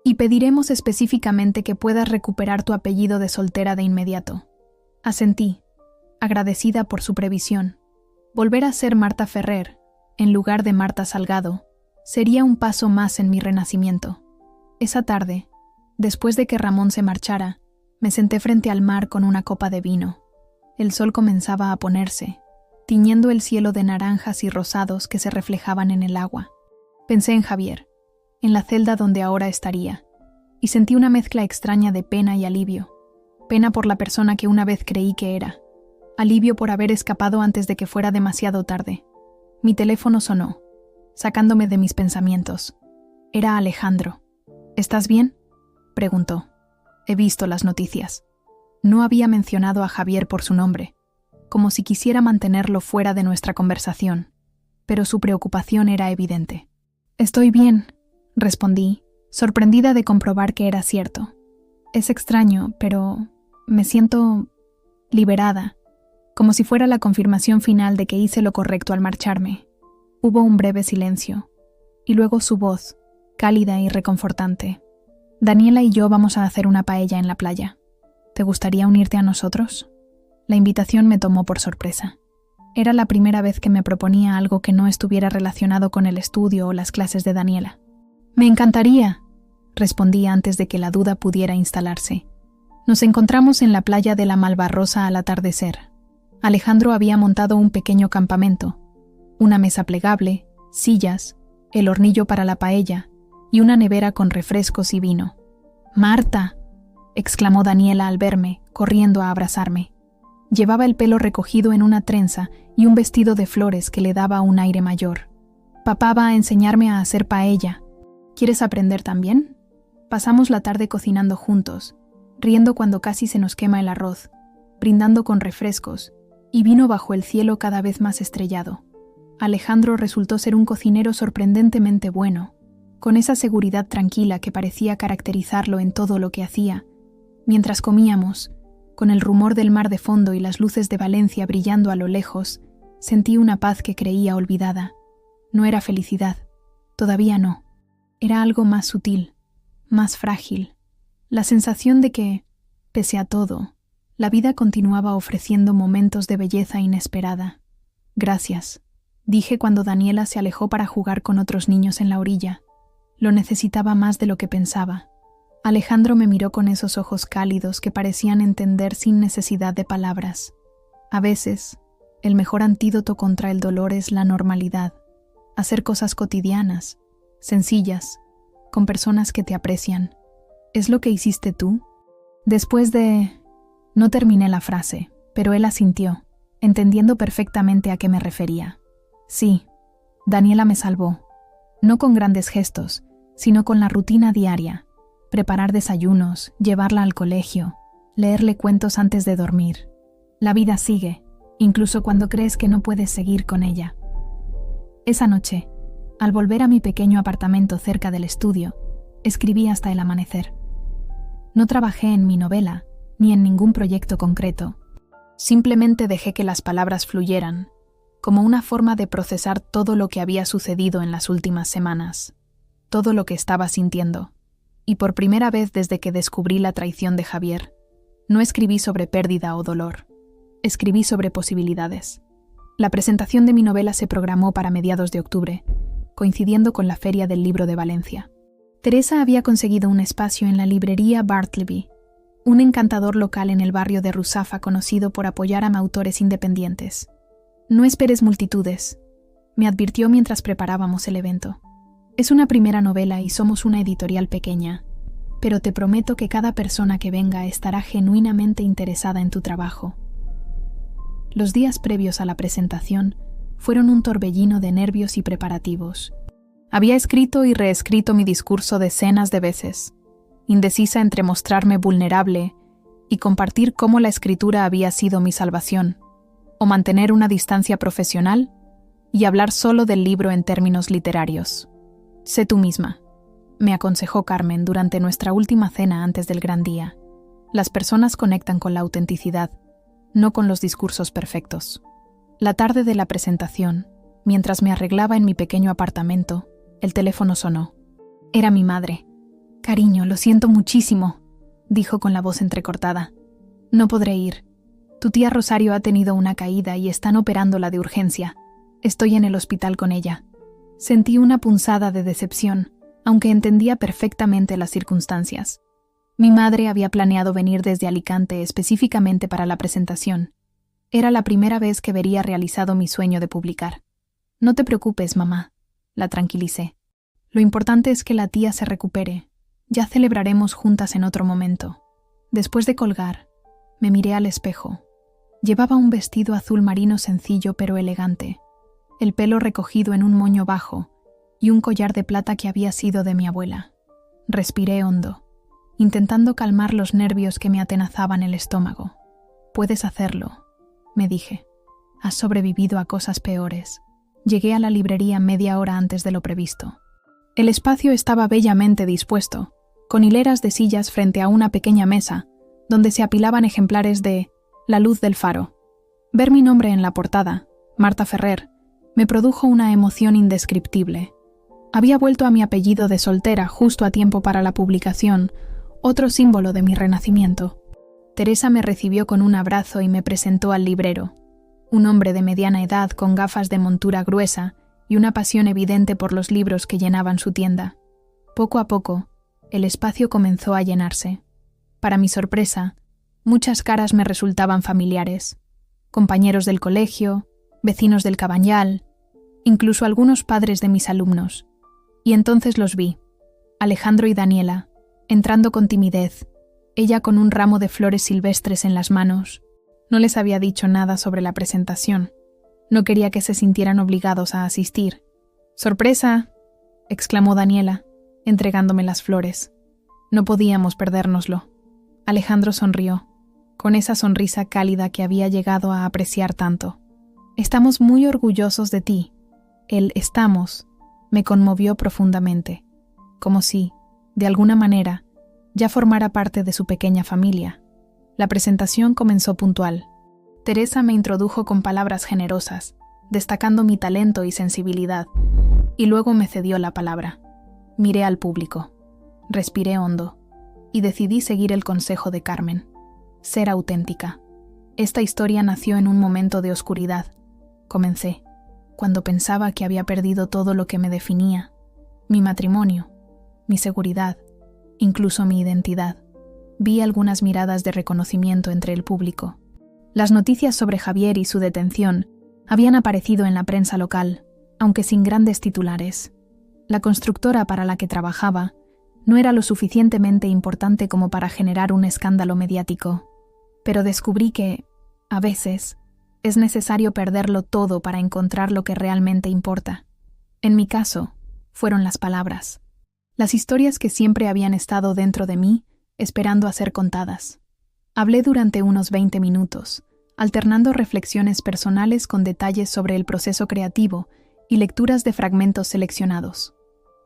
Y pediremos específicamente que puedas recuperar tu apellido de soltera de inmediato». Asentí, agradecida por su previsión. Volver a ser Marta Ferrer, en lugar de Marta Salgado, sería un paso más en mi renacimiento. Esa tarde, después de que Ramón se marchara, me senté frente al mar con una copa de vino. El sol comenzaba a ponerse, tiñendo el cielo de naranjas y rosados que se reflejaban en el agua. Pensé en Javier, en la celda donde ahora estaría, y sentí una mezcla extraña de pena y alivio. Pena por la persona que una vez creí que era. Alivio por haber escapado antes de que fuera demasiado tarde. Mi teléfono sonó, sacándome de mis pensamientos. Era Alejandro. «¿Estás bien?», preguntó. «He visto las noticias». No había mencionado a Javier por su nombre, como si quisiera mantenerlo fuera de nuestra conversación, pero su preocupación era evidente. «Estoy bien», respondí, sorprendida de comprobar que era cierto. «Es extraño, pero me siento liberada, como si fuera la confirmación final de que hice lo correcto al marcharme». Hubo un breve silencio, y luego su voz, cálida y reconfortante. «Daniela y yo vamos a hacer una paella en la playa. ¿Te gustaría unirte a nosotros?». La invitación me tomó por sorpresa. Era la primera vez que me proponía algo que no estuviera relacionado con el estudio o las clases de Daniela. «Me encantaría», respondí antes de que la duda pudiera instalarse. Nos encontramos en la playa de la Malvarrosa al atardecer. Alejandro había montado un pequeño campamento, una mesa plegable, sillas, el hornillo para la paella y una nevera con refrescos y vino. «¡Marta!», exclamó Daniela al verme, corriendo a abrazarme. Llevaba el pelo recogido en una trenza y un vestido de flores que le daba un aire mayor. «Papá va a enseñarme a hacer paella. ¿Quieres aprender también?». Pasamos la tarde cocinando juntos, riendo cuando casi se nos quema el arroz, brindando con refrescos y vino bajo el cielo cada vez más estrellado. Alejandro resultó ser un cocinero sorprendentemente bueno, con esa seguridad tranquila que parecía caracterizarlo en todo lo que hacía. Mientras comíamos, con el rumor del mar de fondo y las luces de Valencia brillando a lo lejos, sentí una paz que creía olvidada. No era felicidad, todavía no. Era algo más sutil, más frágil. La sensación de que, pese a todo, la vida continuaba ofreciendo momentos de belleza inesperada. «Gracias», dije cuando Daniela se alejó para jugar con otros niños en la orilla. Lo necesitaba más de lo que pensaba. Alejandro me miró con esos ojos cálidos que parecían entender sin necesidad de palabras. A veces, el mejor antídoto contra el dolor es la normalidad. Hacer cosas cotidianas, sencillas, con personas que te aprecian. ¿Es lo que hiciste tú? Después de... No terminé la frase, pero él asintió, entendiendo perfectamente a qué me refería. Sí, Daniela me salvó, no con grandes gestos, sino con la rutina diaria: preparar desayunos, llevarla al colegio, leerle cuentos antes de dormir. La vida sigue, incluso cuando crees que no puedes seguir con ella. Esa noche, al volver a mi pequeño apartamento cerca del estudio, escribí hasta el amanecer. No trabajé en mi novela, ni en ningún proyecto concreto. Simplemente dejé que las palabras fluyeran, como una forma de procesar todo lo que había sucedido en las últimas semanas, todo lo que estaba sintiendo. Y por primera vez desde que descubrí la traición de Javier, no escribí sobre pérdida o dolor. Escribí sobre posibilidades. La presentación de mi novela se programó para mediados de octubre, coincidiendo con la Feria del Libro de Valencia. Teresa había conseguido un espacio en la librería Bartleby, un encantador local en el barrio de Ruzafa conocido por apoyar a autores independientes. No esperes multitudes, me advirtió mientras preparábamos el evento. Es una primera novela y somos una editorial pequeña, pero te prometo que cada persona que venga estará genuinamente interesada en tu trabajo. Los días previos a la presentación fueron un torbellino de nervios y preparativos. Había escrito y reescrito mi discurso decenas de veces, indecisa entre mostrarme vulnerable y compartir cómo la escritura había sido mi salvación, o mantener una distancia profesional y hablar solo del libro en términos literarios. Sé tú misma, me aconsejó Carmen durante nuestra última cena antes del gran día. Las personas conectan con la autenticidad, no con los discursos perfectos. La tarde de la presentación, mientras me arreglaba en mi pequeño apartamento, el teléfono sonó. Era mi madre. «Cariño, lo siento muchísimo», dijo con la voz entrecortada. «No podré ir. Tu tía Rosario ha tenido una caída y están operándola de urgencia. Estoy en el hospital con ella». Sentí una punzada de decepción, aunque entendía perfectamente las circunstancias. Mi madre había planeado venir desde Alicante específicamente para la presentación. Era la primera vez que vería realizado mi sueño de publicar. «No te preocupes, mamá», la tranquilicé. «Lo importante es que la tía se recupere. Ya celebraremos juntas en otro momento». Después de colgar, me miré al espejo. Llevaba un vestido azul marino sencillo pero elegante, el pelo recogido en un moño bajo y un collar de plata que había sido de mi abuela. Respiré hondo, intentando calmar los nervios que me atenazaban el estómago. «Puedes hacerlo», me dije. «Has sobrevivido a cosas peores». Llegué a la librería media hora antes de lo previsto. El espacio estaba bellamente dispuesto, con hileras de sillas frente a una pequeña mesa, donde se apilaban ejemplares de La luz del faro. Ver mi nombre en la portada, Marta Ferrer, me produjo una emoción indescriptible. Había vuelto a mi apellido de soltera justo a tiempo para la publicación, otro símbolo de mi renacimiento. Teresa me recibió con un abrazo y me presentó al librero, un hombre de mediana edad con gafas de montura gruesa y una pasión evidente por los libros que llenaban su tienda. Poco a poco, el espacio comenzó a llenarse. Para mi sorpresa, muchas caras me resultaban familiares. Compañeros del colegio, vecinos del Cabanyal, incluso algunos padres de mis alumnos. Y entonces los vi, Alejandro y Daniela, entrando con timidez, ella con un ramo de flores silvestres en las manos. No les había dicho nada sobre la presentación. No quería que se sintieran obligados a asistir. «¡Sorpresa!», exclamó Daniela, entregándome las flores. No podíamos perdérnoslo. Alejandro sonrió, con esa sonrisa cálida que había llegado a apreciar tanto. «Estamos muy orgullosos de ti». El «estamos» me conmovió profundamente, como si, de alguna manera, ya formara parte de su pequeña familia. La presentación comenzó puntual. Teresa me introdujo con palabras generosas, destacando mi talento y sensibilidad, y luego me cedió la palabra. Miré al público, respiré hondo, y decidí seguir el consejo de Carmen: ser auténtica. Esta historia nació en un momento de oscuridad. Comencé, cuando pensaba que había perdido todo lo que me definía, mi matrimonio, mi seguridad, incluso mi identidad. Vi algunas miradas de reconocimiento entre el público. Las noticias sobre Javier y su detención habían aparecido en la prensa local, aunque sin grandes titulares. La constructora para la que trabajaba no era lo suficientemente importante como para generar un escándalo mediático, pero descubrí que, a veces, Es necesario perderlo todo para encontrar lo que realmente importa. En mi caso, fueron las palabras. Las historias que siempre habían estado dentro de mí, esperando a ser contadas. Hablé durante unos 20 minutos, alternando reflexiones personales con detalles sobre el proceso creativo y lecturas de fragmentos seleccionados.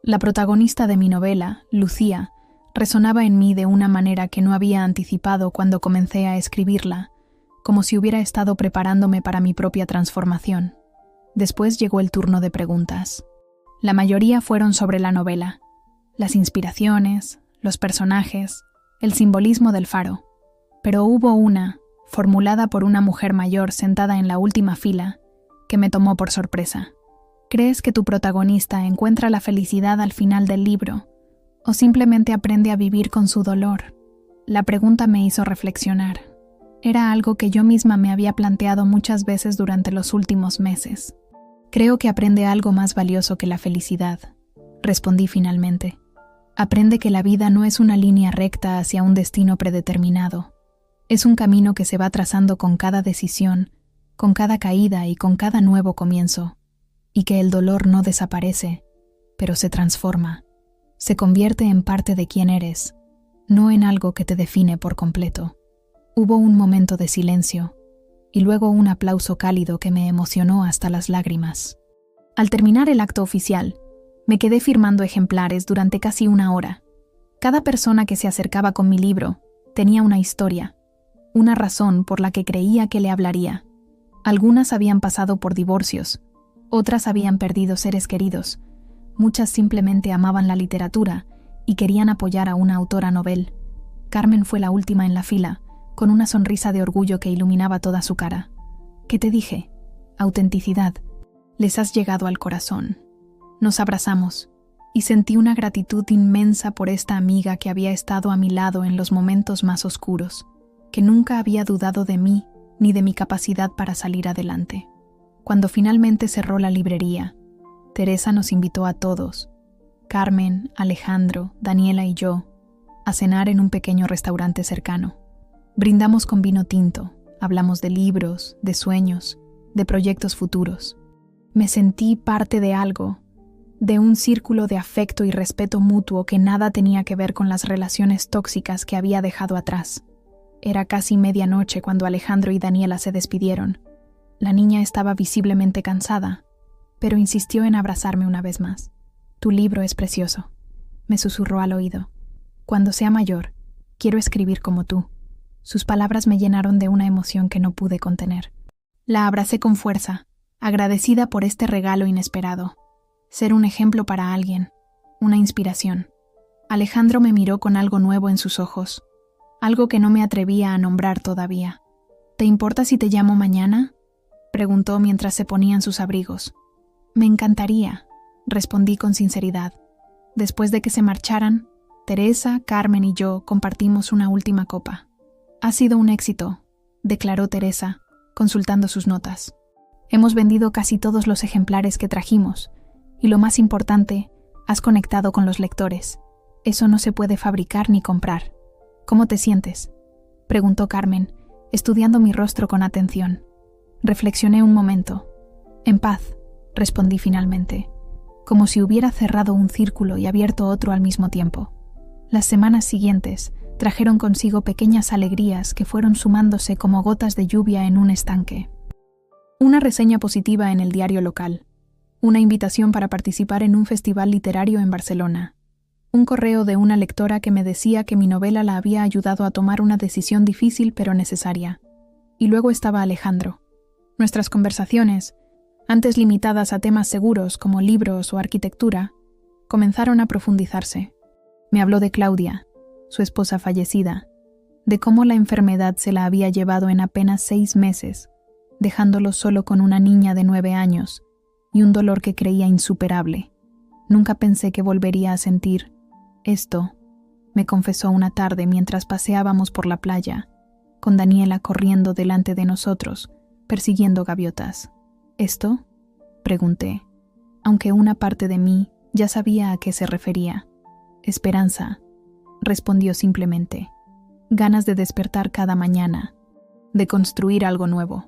La protagonista de mi novela, Lucía, resonaba en mí de una manera que no había anticipado cuando comencé a escribirla, como si hubiera estado preparándome para mi propia transformación. Después llegó el turno de preguntas. La mayoría fueron sobre la novela, las inspiraciones, los personajes, el simbolismo del faro. Pero hubo una, formulada por una mujer mayor sentada en la última fila, que me tomó por sorpresa. ¿Crees que tu protagonista encuentra la felicidad al final del libro, o simplemente aprende a vivir con su dolor? La pregunta me hizo reflexionar. Era algo que yo misma me había planteado muchas veces durante los últimos meses. Creo que aprende algo más valioso que la felicidad, respondí finalmente. Aprende que la vida no es una línea recta hacia un destino predeterminado. Es un camino que se va trazando con cada decisión, con cada caída y con cada nuevo comienzo, y que el dolor no desaparece, pero se transforma, se convierte en parte de quién eres, no en algo que te define por completo. Hubo un momento de silencio, y luego un aplauso cálido que me emocionó hasta las lágrimas. Al terminar el acto oficial, me quedé firmando ejemplares durante casi una hora. Cada persona que se acercaba con mi libro tenía una historia, una razón por la que creía que le hablaría. Algunas habían pasado por divorcios, otras habían perdido seres queridos, muchas simplemente amaban la literatura y querían apoyar a una autora novel. Carmen fue la última en la fila, con una sonrisa de orgullo que iluminaba toda su cara. ¿Qué te dije? Autenticidad. Les has llegado al corazón. Nos abrazamos, y sentí una gratitud inmensa por esta amiga que había estado a mi lado en los momentos más oscuros, que nunca había dudado de mí ni de mi capacidad para salir adelante. Cuando finalmente cerró la librería, Teresa nos invitó a todos, Carmen, Alejandro, Daniela y yo, a cenar en un pequeño restaurante cercano. Brindamos con vino tinto, hablamos de libros, de sueños, de proyectos futuros. Me sentí parte de algo, de un círculo de afecto y respeto mutuo que nada tenía que ver con las relaciones tóxicas que había dejado atrás. Era casi medianoche cuando Alejandro y Daniela se despidieron. La niña estaba visiblemente cansada, pero insistió en abrazarme una vez más. Tu libro es precioso, me susurró al oído. Cuando sea mayor, quiero escribir como tú. Sus palabras me llenaron de una emoción que no pude contener. La abracé con fuerza, agradecida por este regalo inesperado. Ser un ejemplo para alguien, una inspiración. Alejandro me miró con algo nuevo en sus ojos, algo que no me atrevía a nombrar todavía. ¿Te importa si te llamo mañana?, preguntó mientras se ponían sus abrigos. Me encantaría, respondí con sinceridad. Después de que se marcharan, Teresa, Carmen y yo compartimos una última copa. Ha sido un éxito, declaró Teresa, consultando sus notas. Hemos vendido casi todos los ejemplares que trajimos, y lo más importante, has conectado con los lectores. Eso no se puede fabricar ni comprar. ¿Cómo te sientes?, preguntó Carmen, estudiando mi rostro con atención. Reflexioné un momento. En paz, respondí finalmente, como si hubiera cerrado un círculo y abierto otro al mismo tiempo. Las semanas siguientes trajeron consigo pequeñas alegrías que fueron sumándose como gotas de lluvia en un estanque. Una reseña positiva en el diario local. Una invitación para participar en un festival literario en Barcelona. Un correo de una lectora que me decía que mi novela la había ayudado a tomar una decisión difícil pero necesaria. Y luego estaba Alejandro. Nuestras conversaciones, antes limitadas a temas seguros como libros o arquitectura, comenzaron a profundizarse. Me habló de Claudia, su esposa fallecida, de cómo la enfermedad se la había llevado en apenas 6 meses, dejándolo solo con una niña de 9 años y un dolor que creía insuperable. Nunca pensé que volvería a sentir esto, me confesó una tarde mientras paseábamos por la playa, con Daniela corriendo delante de nosotros, persiguiendo gaviotas. ¿Esto?, pregunté, aunque una parte de mí ya sabía a qué se refería. Esperanza, respondió simplemente. Ganas de despertar cada mañana, de construir algo nuevo.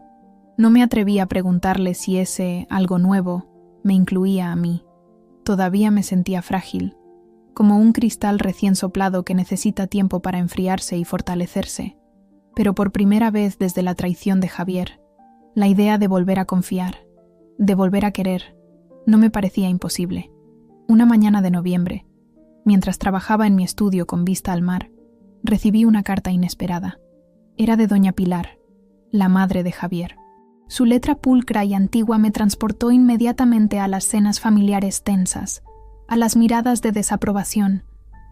No me atreví a preguntarle si ese algo nuevo me incluía a mí. Todavía me sentía frágil, como un cristal recién soplado que necesita tiempo para enfriarse y fortalecerse. Pero por primera vez desde la traición de Javier, la idea de volver a confiar, de volver a querer, no me parecía imposible. Una mañana de noviembre, mientras trabajaba en mi estudio con vista al mar, recibí una carta inesperada. Era de doña Pilar, la madre de Javier. Su letra pulcra y antigua me transportó inmediatamente a las cenas familiares tensas, a las miradas de desaprobación,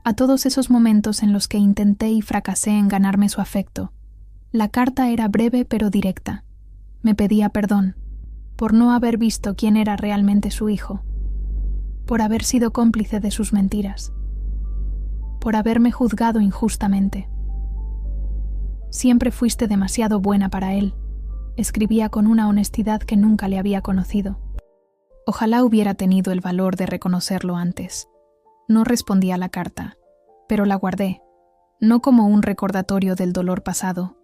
a todos esos momentos en los que intenté y fracasé en ganarme su afecto. La carta era breve pero directa. Me pedía perdón por no haber visto quién era realmente su hijo, por haber sido cómplice de sus mentiras, por haberme juzgado injustamente. Siempre fuiste demasiado buena para él, escribía con una honestidad que nunca le había conocido. Ojalá hubiera tenido el valor de reconocerlo antes. No respondí a la carta, pero la guardé, no como un recordatorio del dolor pasado,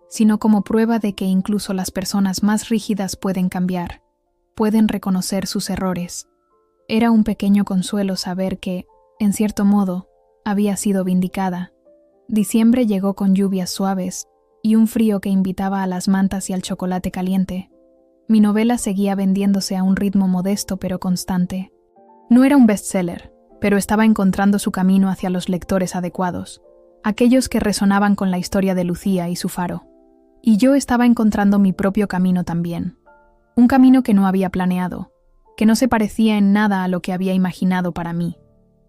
sino como prueba de que incluso las personas más rígidas pueden cambiar, pueden reconocer sus errores. Era un pequeño consuelo saber que, en cierto modo, había sido vindicada. Diciembre llegó con lluvias suaves y un frío que invitaba a las mantas y al chocolate caliente. Mi novela seguía vendiéndose a un ritmo modesto pero constante. No era un bestseller, pero estaba encontrando su camino hacia los lectores adecuados, aquellos que resonaban con la historia de Lucía y su faro. Y yo estaba encontrando mi propio camino también. Un camino que no había planeado, que no se parecía en nada a lo que había imaginado para mí,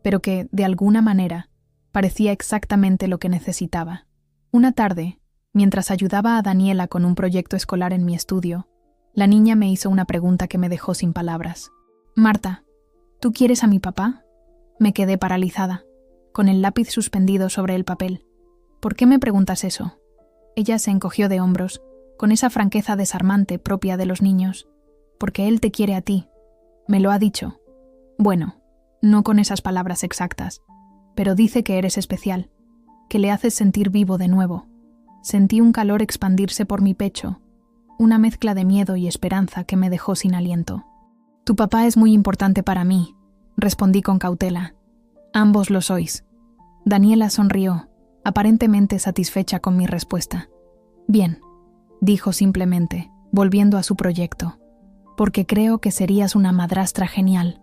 pero que, de alguna manera, parecía exactamente lo que necesitaba. Una tarde, mientras ayudaba a Daniela con un proyecto escolar en mi estudio, la niña me hizo una pregunta que me dejó sin palabras. «Marta, ¿tú quieres a mi papá?» Me quedé paralizada, con el lápiz suspendido sobre el papel. «¿Por qué me preguntas eso?» Ella se encogió de hombros, con esa franqueza desarmante propia de los niños. «Porque él te quiere a ti. Me lo ha dicho. Bueno, no con esas palabras exactas, pero dice que eres especial, que le haces sentir vivo de nuevo». Sentí un calor expandirse por mi pecho, una mezcla de miedo y esperanza que me dejó sin aliento. «Tu papá es muy importante para mí», respondí con cautela. «Ambos lo sois». Daniela sonrió, aparentemente satisfecha con mi respuesta. «Bien», dijo simplemente, volviendo a su proyecto, «porque creo que serías una madrastra genial».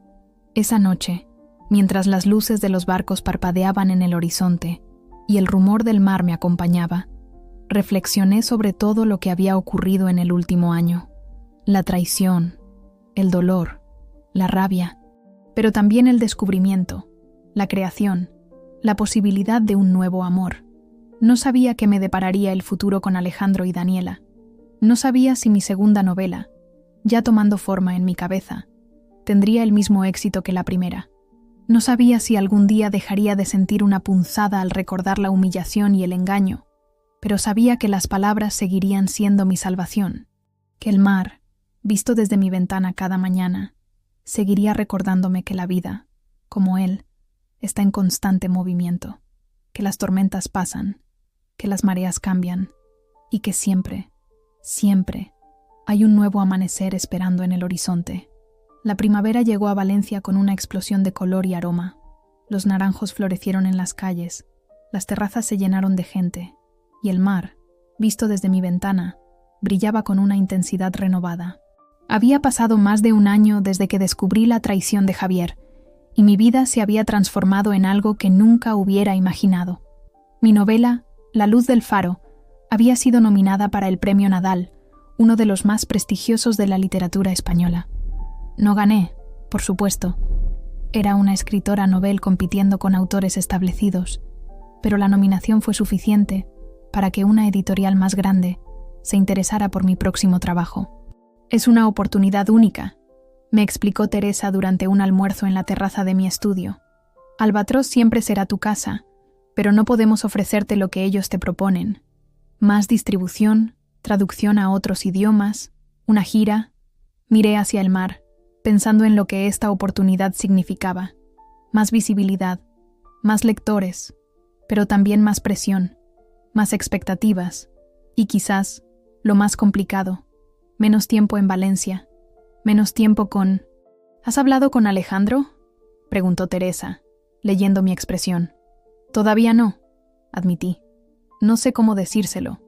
Esa noche, mientras las luces de los barcos parpadeaban en el horizonte y el rumor del mar me acompañaba, reflexioné sobre todo lo que había ocurrido en el último año. La traición, el dolor, la rabia, pero también el descubrimiento, la creación, la posibilidad de un nuevo amor. No sabía qué me depararía el futuro con Alejandro y Daniela. No sabía si mi segunda novela, ya tomando forma en mi cabeza, tendría el mismo éxito que la primera. No sabía si algún día dejaría de sentir una punzada al recordar la humillación y el engaño, pero sabía que las palabras seguirían siendo mi salvación, que el mar, visto desde mi ventana cada mañana, seguiría recordándome que la vida, como él, está en constante movimiento, que las tormentas pasan, que las mareas cambian y que siempre, siempre hay un nuevo amanecer esperando en el horizonte. La primavera llegó a Valencia con una explosión de color y aroma. Los naranjos florecieron en las calles, las terrazas se llenaron de gente, y el mar, visto desde mi ventana, brillaba con una intensidad renovada. Había pasado más de un año desde que descubrí la traición de Javier, y mi vida se había transformado en algo que nunca hubiera imaginado. Mi novela, La luz del faro, había sido nominada para el Premio Nadal, uno de los más prestigiosos de la literatura española. No gané, por supuesto. Era una escritora novel compitiendo con autores establecidos, pero la nominación fue suficiente para que una editorial más grande se interesara por mi próximo trabajo. «Es una oportunidad única», me explicó Teresa durante un almuerzo en la terraza de mi estudio. «Albatros siempre será tu casa, pero no podemos ofrecerte lo que ellos te proponen. Más distribución, traducción a otros idiomas, una gira». Miré hacia el mar, pensando en lo que esta oportunidad significaba. Más visibilidad, más lectores, pero también más presión, más expectativas y quizás, lo más complicado, Menos tiempo en Valencia. Menos tiempo con... ¿Has hablado con Alejandro?, preguntó Teresa, leyendo mi expresión. Todavía no, admití. No sé cómo decírselo.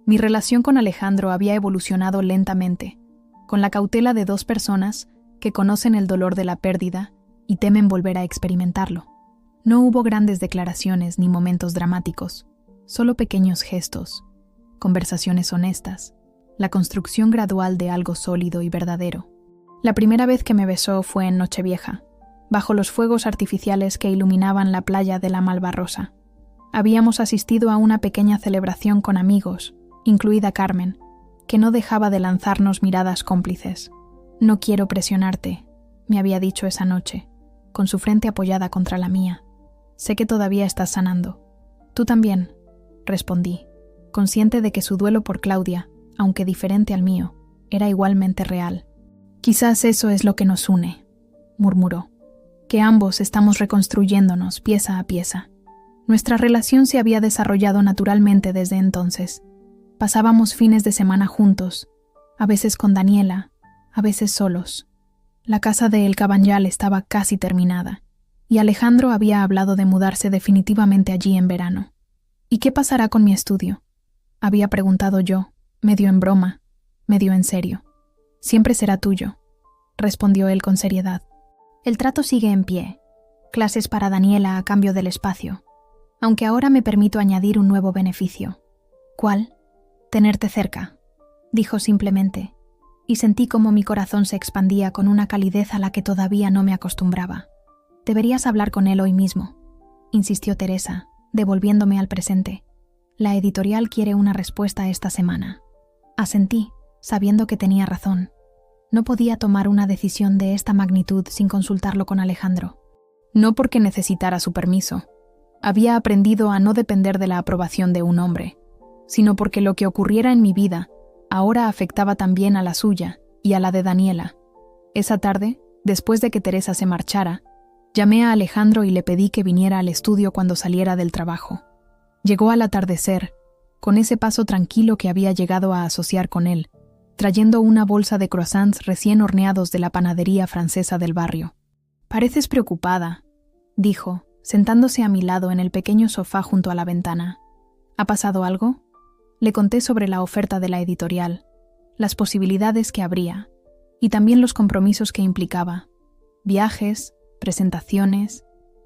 Mi relación con Alejandro había evolucionado lentamente, con la cautela de dos personas que conocen el dolor de la pérdida y temen volver a experimentarlo. No hubo grandes declaraciones ni momentos dramáticos, solo pequeños gestos, conversaciones honestas, la construcción gradual de algo sólido y verdadero. La primera vez que me besó fue en Nochevieja, bajo los fuegos artificiales que iluminaban la playa de la Malvarrosa. Habíamos asistido a una pequeña celebración con amigos, incluida Carmen, que no dejaba de lanzarnos miradas cómplices. «No quiero presionarte», me había dicho esa noche, con su frente apoyada contra la mía. «Sé que todavía estás sanando». «Tú también», respondí, consciente de que su duelo por Claudia, aunque diferente al mío, era igualmente real. «Quizás eso es lo que nos une», murmuró, «que ambos estamos reconstruyéndonos pieza a pieza». Nuestra relación se había desarrollado naturalmente desde entonces. Pasábamos fines de semana juntos, a veces con Daniela, a veces solos. La casa de El Cabanyal estaba casi terminada, y Alejandro había hablado de mudarse definitivamente allí en verano. «¿Y qué pasará con mi estudio?», había preguntado yo, medio en broma, medio en serio. «Siempre será tuyo», respondió él con seriedad. «El trato sigue en pie. Clases para Daniela a cambio del espacio. Aunque ahora me permito añadir un nuevo beneficio». «¿Cuál?». «Tenerte cerca», dijo simplemente, y sentí como mi corazón se expandía con una calidez a la que todavía no me acostumbraba. «Deberías hablar con él hoy mismo», insistió Teresa, devolviéndome al presente. «La editorial quiere una respuesta esta semana». Asentí, sabiendo que tenía razón. No podía tomar una decisión de esta magnitud sin consultarlo con Alejandro. No porque necesitara su permiso. Había aprendido a no depender de la aprobación de un hombre, sino porque lo que ocurriera en mi vida ahora afectaba también a la suya y a la de Daniela. Esa tarde, después de que Teresa se marchara, llamé a Alejandro y le pedí que viniera al estudio cuando saliera del trabajo. Llegó al atardecer, con ese paso tranquilo que había llegado a asociar con él, trayendo una bolsa de croissants recién horneados de la panadería francesa del barrio. «Pareces preocupada», dijo, sentándose a mi lado en el pequeño sofá junto a la ventana. «¿Ha pasado algo?». Le conté sobre la oferta de la editorial, las posibilidades que habría, y también los compromisos que implicaba. Viajes, presentaciones,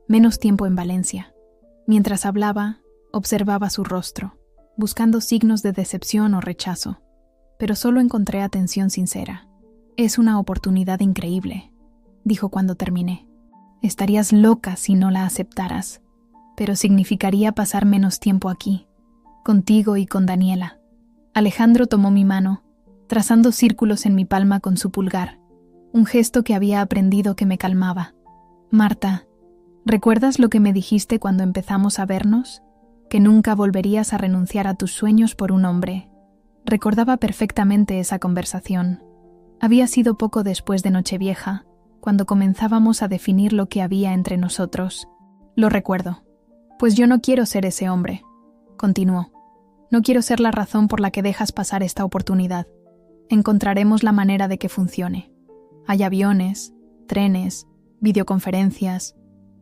menos tiempo en Valencia. Mientras hablaba, observaba su rostro, buscando signos de decepción o rechazo, pero solo encontré atención sincera. «Es una oportunidad increíble», dijo cuando terminé. «Estarías loca si no la aceptaras, pero significaría pasar menos tiempo aquí, contigo y con Daniela». Alejandro tomó mi mano, trazando círculos en mi palma con su pulgar, un gesto que había aprendido que me calmaba. «Marta, ¿recuerdas lo que me dijiste cuando empezamos a vernos? Que nunca volverías a renunciar a tus sueños por un hombre». Recordaba perfectamente esa conversación. Había sido poco después de Nochevieja, cuando comenzábamos a definir lo que había entre nosotros. «Lo recuerdo. Pues yo no quiero ser ese hombre», continuó. «No quiero ser la razón por la que dejas pasar esta oportunidad. Encontraremos la manera de que funcione. Hay aviones, trenes, videoconferencias,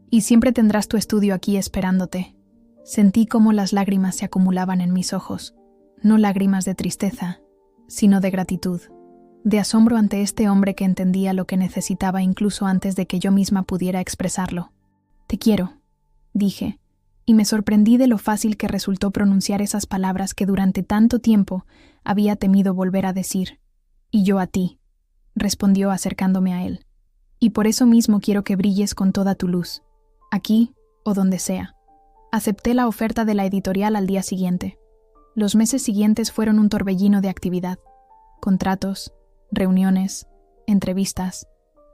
y siempre tendrás tu estudio aquí esperándote». Sentí cómo las lágrimas se acumulaban en mis ojos, no lágrimas de tristeza, sino de gratitud, de asombro ante este hombre que entendía lo que necesitaba incluso antes de que yo misma pudiera expresarlo. «Te quiero», dije, y me sorprendí de lo fácil que resultó pronunciar esas palabras que durante tanto tiempo había temido volver a decir. «Y yo a ti», respondió acercándome a él. «Y por eso mismo quiero que brilles con toda tu luz, aquí o donde sea». Acepté la oferta de la editorial al día siguiente. Los meses siguientes fueron un torbellino de actividad. Contratos, reuniones, entrevistas,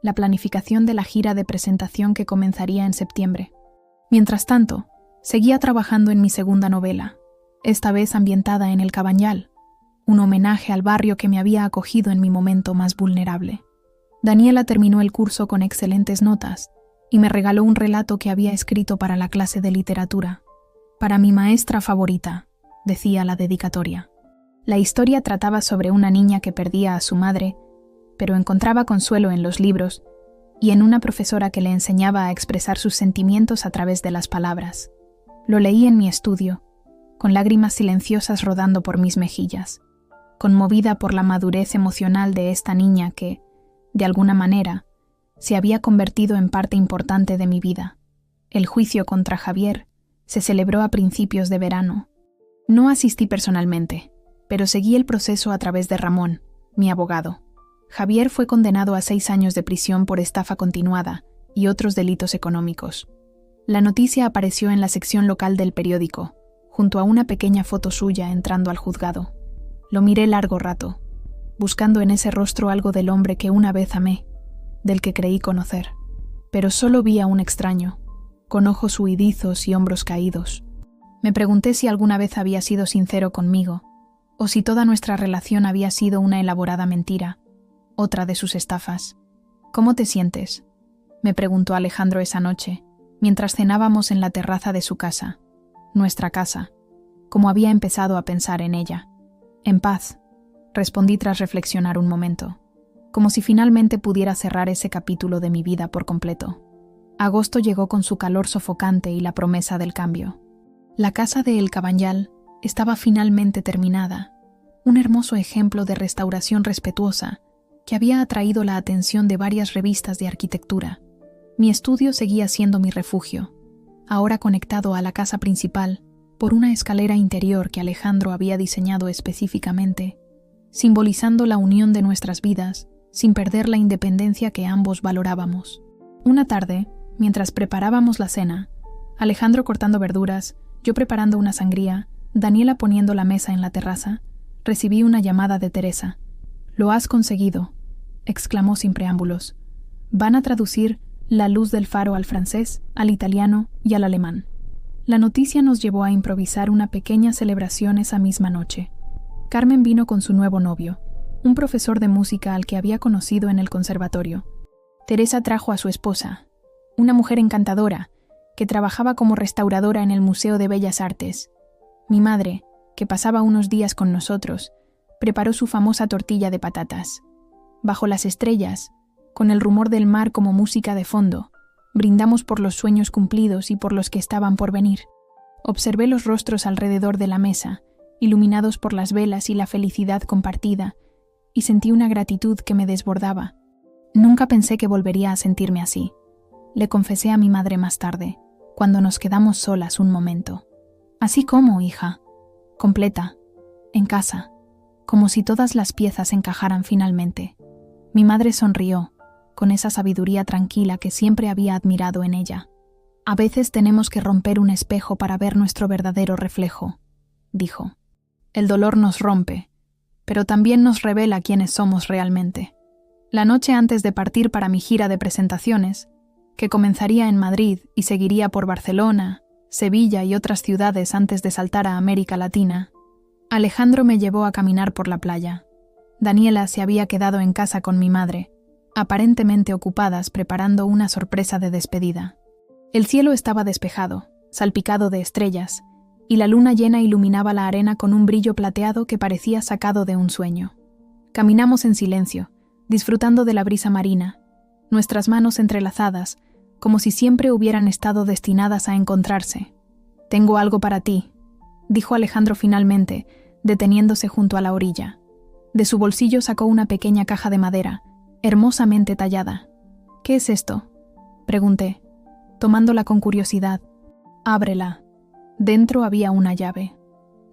la planificación de la gira de presentación que comenzaría en septiembre. Mientras tanto, seguía trabajando en mi segunda novela, esta vez ambientada en El Cabanyal, un homenaje al barrio que me había acogido en mi momento más vulnerable. Daniela terminó el curso con excelentes notas y me regaló un relato que había escrito para la clase de literatura. «Para mi maestra favorita», decía la dedicatoria. La historia trataba sobre una niña que perdía a su madre, pero encontraba consuelo en los libros y en una profesora que le enseñaba a expresar sus sentimientos a través de las palabras. Lo leí en mi estudio, con lágrimas silenciosas rodando por mis mejillas, conmovida por la madurez emocional de esta niña que, de alguna manera, se había convertido en parte importante de mi vida. El juicio contra Javier se celebró a principios de verano. No asistí personalmente, pero seguí el proceso a través de Ramón, mi abogado. Javier fue condenado a 6 años de prisión por estafa continuada y otros delitos económicos. La noticia apareció en la sección local del periódico, junto a una pequeña foto suya entrando al juzgado. Lo miré largo rato, buscando en ese rostro algo del hombre que una vez amé, del que creí conocer, pero solo vi a un extraño, con ojos huidizos y hombros caídos. Me pregunté si alguna vez había sido sincero conmigo, o si toda nuestra relación había sido una elaborada mentira, otra de sus estafas. «¿Cómo te sientes?», me preguntó Alejandro esa noche, mientras cenábamos en la terraza de su casa, nuestra casa, como había empezado a pensar en ella. «En paz», respondí tras reflexionar un momento, como si finalmente pudiera cerrar ese capítulo de mi vida por completo. Agosto llegó con su calor sofocante y la promesa del cambio. La casa de El Cabanyal estaba finalmente terminada, un hermoso ejemplo de restauración respetuosa que había atraído la atención de varias revistas de arquitectura. Mi estudio seguía siendo mi refugio, ahora conectado a la casa principal por una escalera interior que Alejandro había diseñado específicamente, simbolizando la unión de nuestras vidas sin perder la independencia que ambos valorábamos. Una tarde, mientras preparábamos la cena, Alejandro cortando verduras, yo preparando una sangría, Daniela poniendo la mesa en la terraza, recibí una llamada de Teresa. «Lo has conseguido», exclamó sin preámbulos. «Van a traducir La luz del faro al francés, al italiano y al alemán». La noticia nos llevó a improvisar una pequeña celebración esa misma noche. Carmen vino con su nuevo novio, un profesor de música al que había conocido en el conservatorio. Teresa trajo a su esposa, una mujer encantadora, que trabajaba como restauradora en el Museo de Bellas Artes. Mi madre, que pasaba unos días con nosotros, preparó su famosa tortilla de patatas. Bajo las estrellas, con el rumor del mar como música de fondo, brindamos por los sueños cumplidos y por los que estaban por venir. Observé los rostros alrededor de la mesa, iluminados por las velas y la felicidad compartida, y sentí una gratitud que me desbordaba. Nunca pensé que volvería a sentirme así. Le confesé a mi madre más tarde, cuando nos quedamos solas un momento. «Así como, hija, completa, en casa, como si todas las piezas encajaran finalmente». Mi madre sonrió, con esa sabiduría tranquila que siempre había admirado en ella. «A veces tenemos que romper un espejo para ver nuestro verdadero reflejo», dijo. «El dolor nos rompe, pero también nos revela quiénes somos realmente». La noche antes de partir para mi gira de presentaciones, que comenzaría en Madrid y seguiría por Barcelona, Sevilla y otras ciudades antes de saltar a América Latina, Alejandro me llevó a caminar por la playa. Daniela se había quedado en casa con mi madre, aparentemente ocupadas preparando una sorpresa de despedida. El cielo estaba despejado, salpicado de estrellas, y la luna llena iluminaba la arena con un brillo plateado que parecía sacado de un sueño. Caminamos en silencio, disfrutando de la brisa marina, nuestras manos entrelazadas, como si siempre hubieran estado destinadas a encontrarse. «Tengo algo para ti», dijo Alejandro finalmente, deteniéndose junto a la orilla. De su bolsillo sacó una pequeña caja de madera, hermosamente tallada. «¿Qué es esto?», pregunté, tomándola con curiosidad. «Ábrela». Dentro había una llave.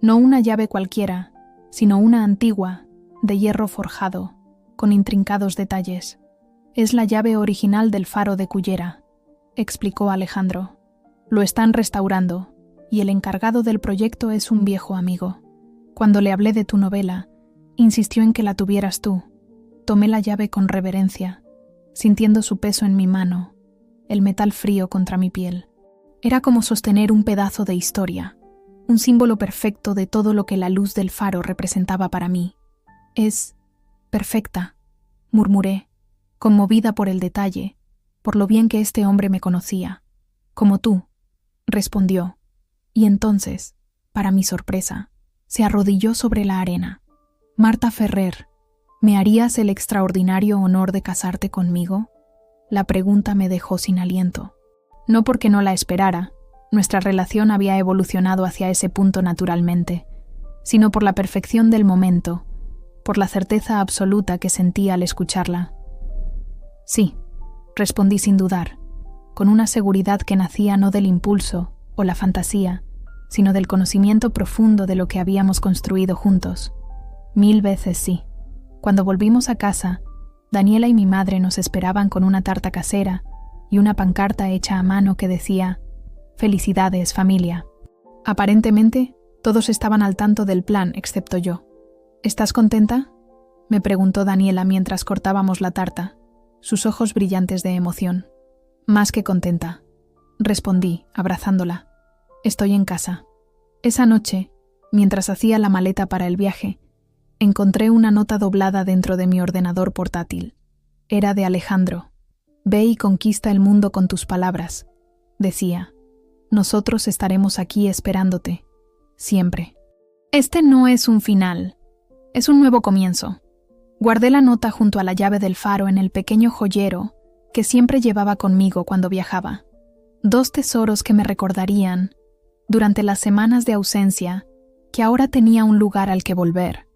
No una llave cualquiera, sino una antigua, de hierro forjado, con intrincados detalles. «Es la llave original del faro de Cullera», explicó Alejandro. «Lo están restaurando, y el encargado del proyecto es un viejo amigo. Cuando le hablé de tu novela, insistió en que la tuvieras tú. Tomé la llave con reverencia, sintiendo su peso en mi mano, el metal frío contra mi piel. Era como sostener un pedazo de historia, un símbolo perfecto de todo lo que la luz del faro representaba para mí. «Es perfecta», murmuré, conmovida por el detalle, por lo bien que este hombre me conocía. «Como tú», respondió, y entonces, para mi sorpresa, Se arrodilló sobre la arena. Marta Ferrer, ¿me harías el extraordinario honor de casarte conmigo? La pregunta me dejó sin aliento. No porque no la esperara, nuestra relación había evolucionado hacia ese punto naturalmente, sino por la perfección del momento, por la certeza absoluta que sentí al escucharla. Sí, respondí sin dudar, con una seguridad que nacía no del impulso o la fantasía, sino del conocimiento profundo de lo que habíamos construido juntos. 1000 veces sí. Cuando volvimos a casa, Daniela y mi madre nos esperaban con una tarta casera y una pancarta hecha a mano que decía: «Felicidades, familia». Aparentemente, todos estaban al tanto del plan, excepto yo. «¿Estás contenta?», me preguntó Daniela mientras cortábamos la tarta, sus ojos brillantes de emoción. «Más que contenta», respondí, abrazándola. «Estoy en casa». Esa noche, mientras hacía la maleta para el viaje, encontré una nota doblada dentro de mi ordenador portátil. Era de Alejandro. «Ve y conquista el mundo con tus palabras», decía. «Nosotros estaremos aquí esperándote, siempre». Este no es un final, es un nuevo comienzo. Guardé la nota junto a la llave del faro en el pequeño joyero que siempre llevaba conmigo cuando viajaba. 2 tesoros que me recordarían, durante las semanas de ausencia, que ahora tenía un lugar al que volver,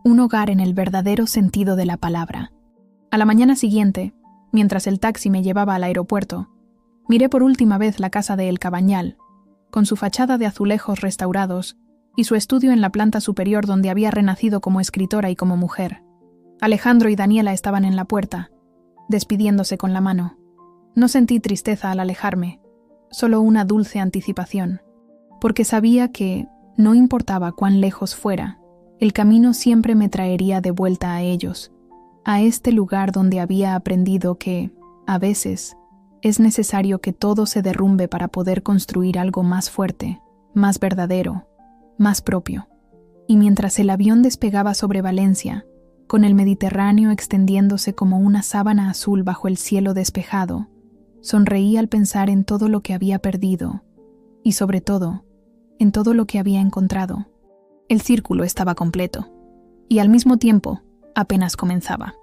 un hogar en el verdadero sentido de la palabra. A la mañana siguiente, mientras el taxi me llevaba al aeropuerto, miré por última vez la casa de El Cabañal, con su fachada de azulejos restaurados y su estudio en la planta superior donde había renacido como escritora y como mujer. Alejandro y Daniela estaban en la puerta, despidiéndose con la mano. No sentí tristeza al alejarme, solo una dulce anticipación, porque sabía que, no importaba cuán lejos fuera, el camino siempre me traería de vuelta a ellos, a este lugar donde había aprendido que, a veces, es necesario que todo se derrumbe para poder construir algo más fuerte, más verdadero, más propio. Y mientras el avión despegaba sobre Valencia, con el Mediterráneo extendiéndose como una sábana azul bajo el cielo despejado, sonreí al pensar en todo lo que había perdido, y sobre todo, en todo lo que había encontrado. El círculo estaba completo, y al mismo tiempo, apenas comenzaba.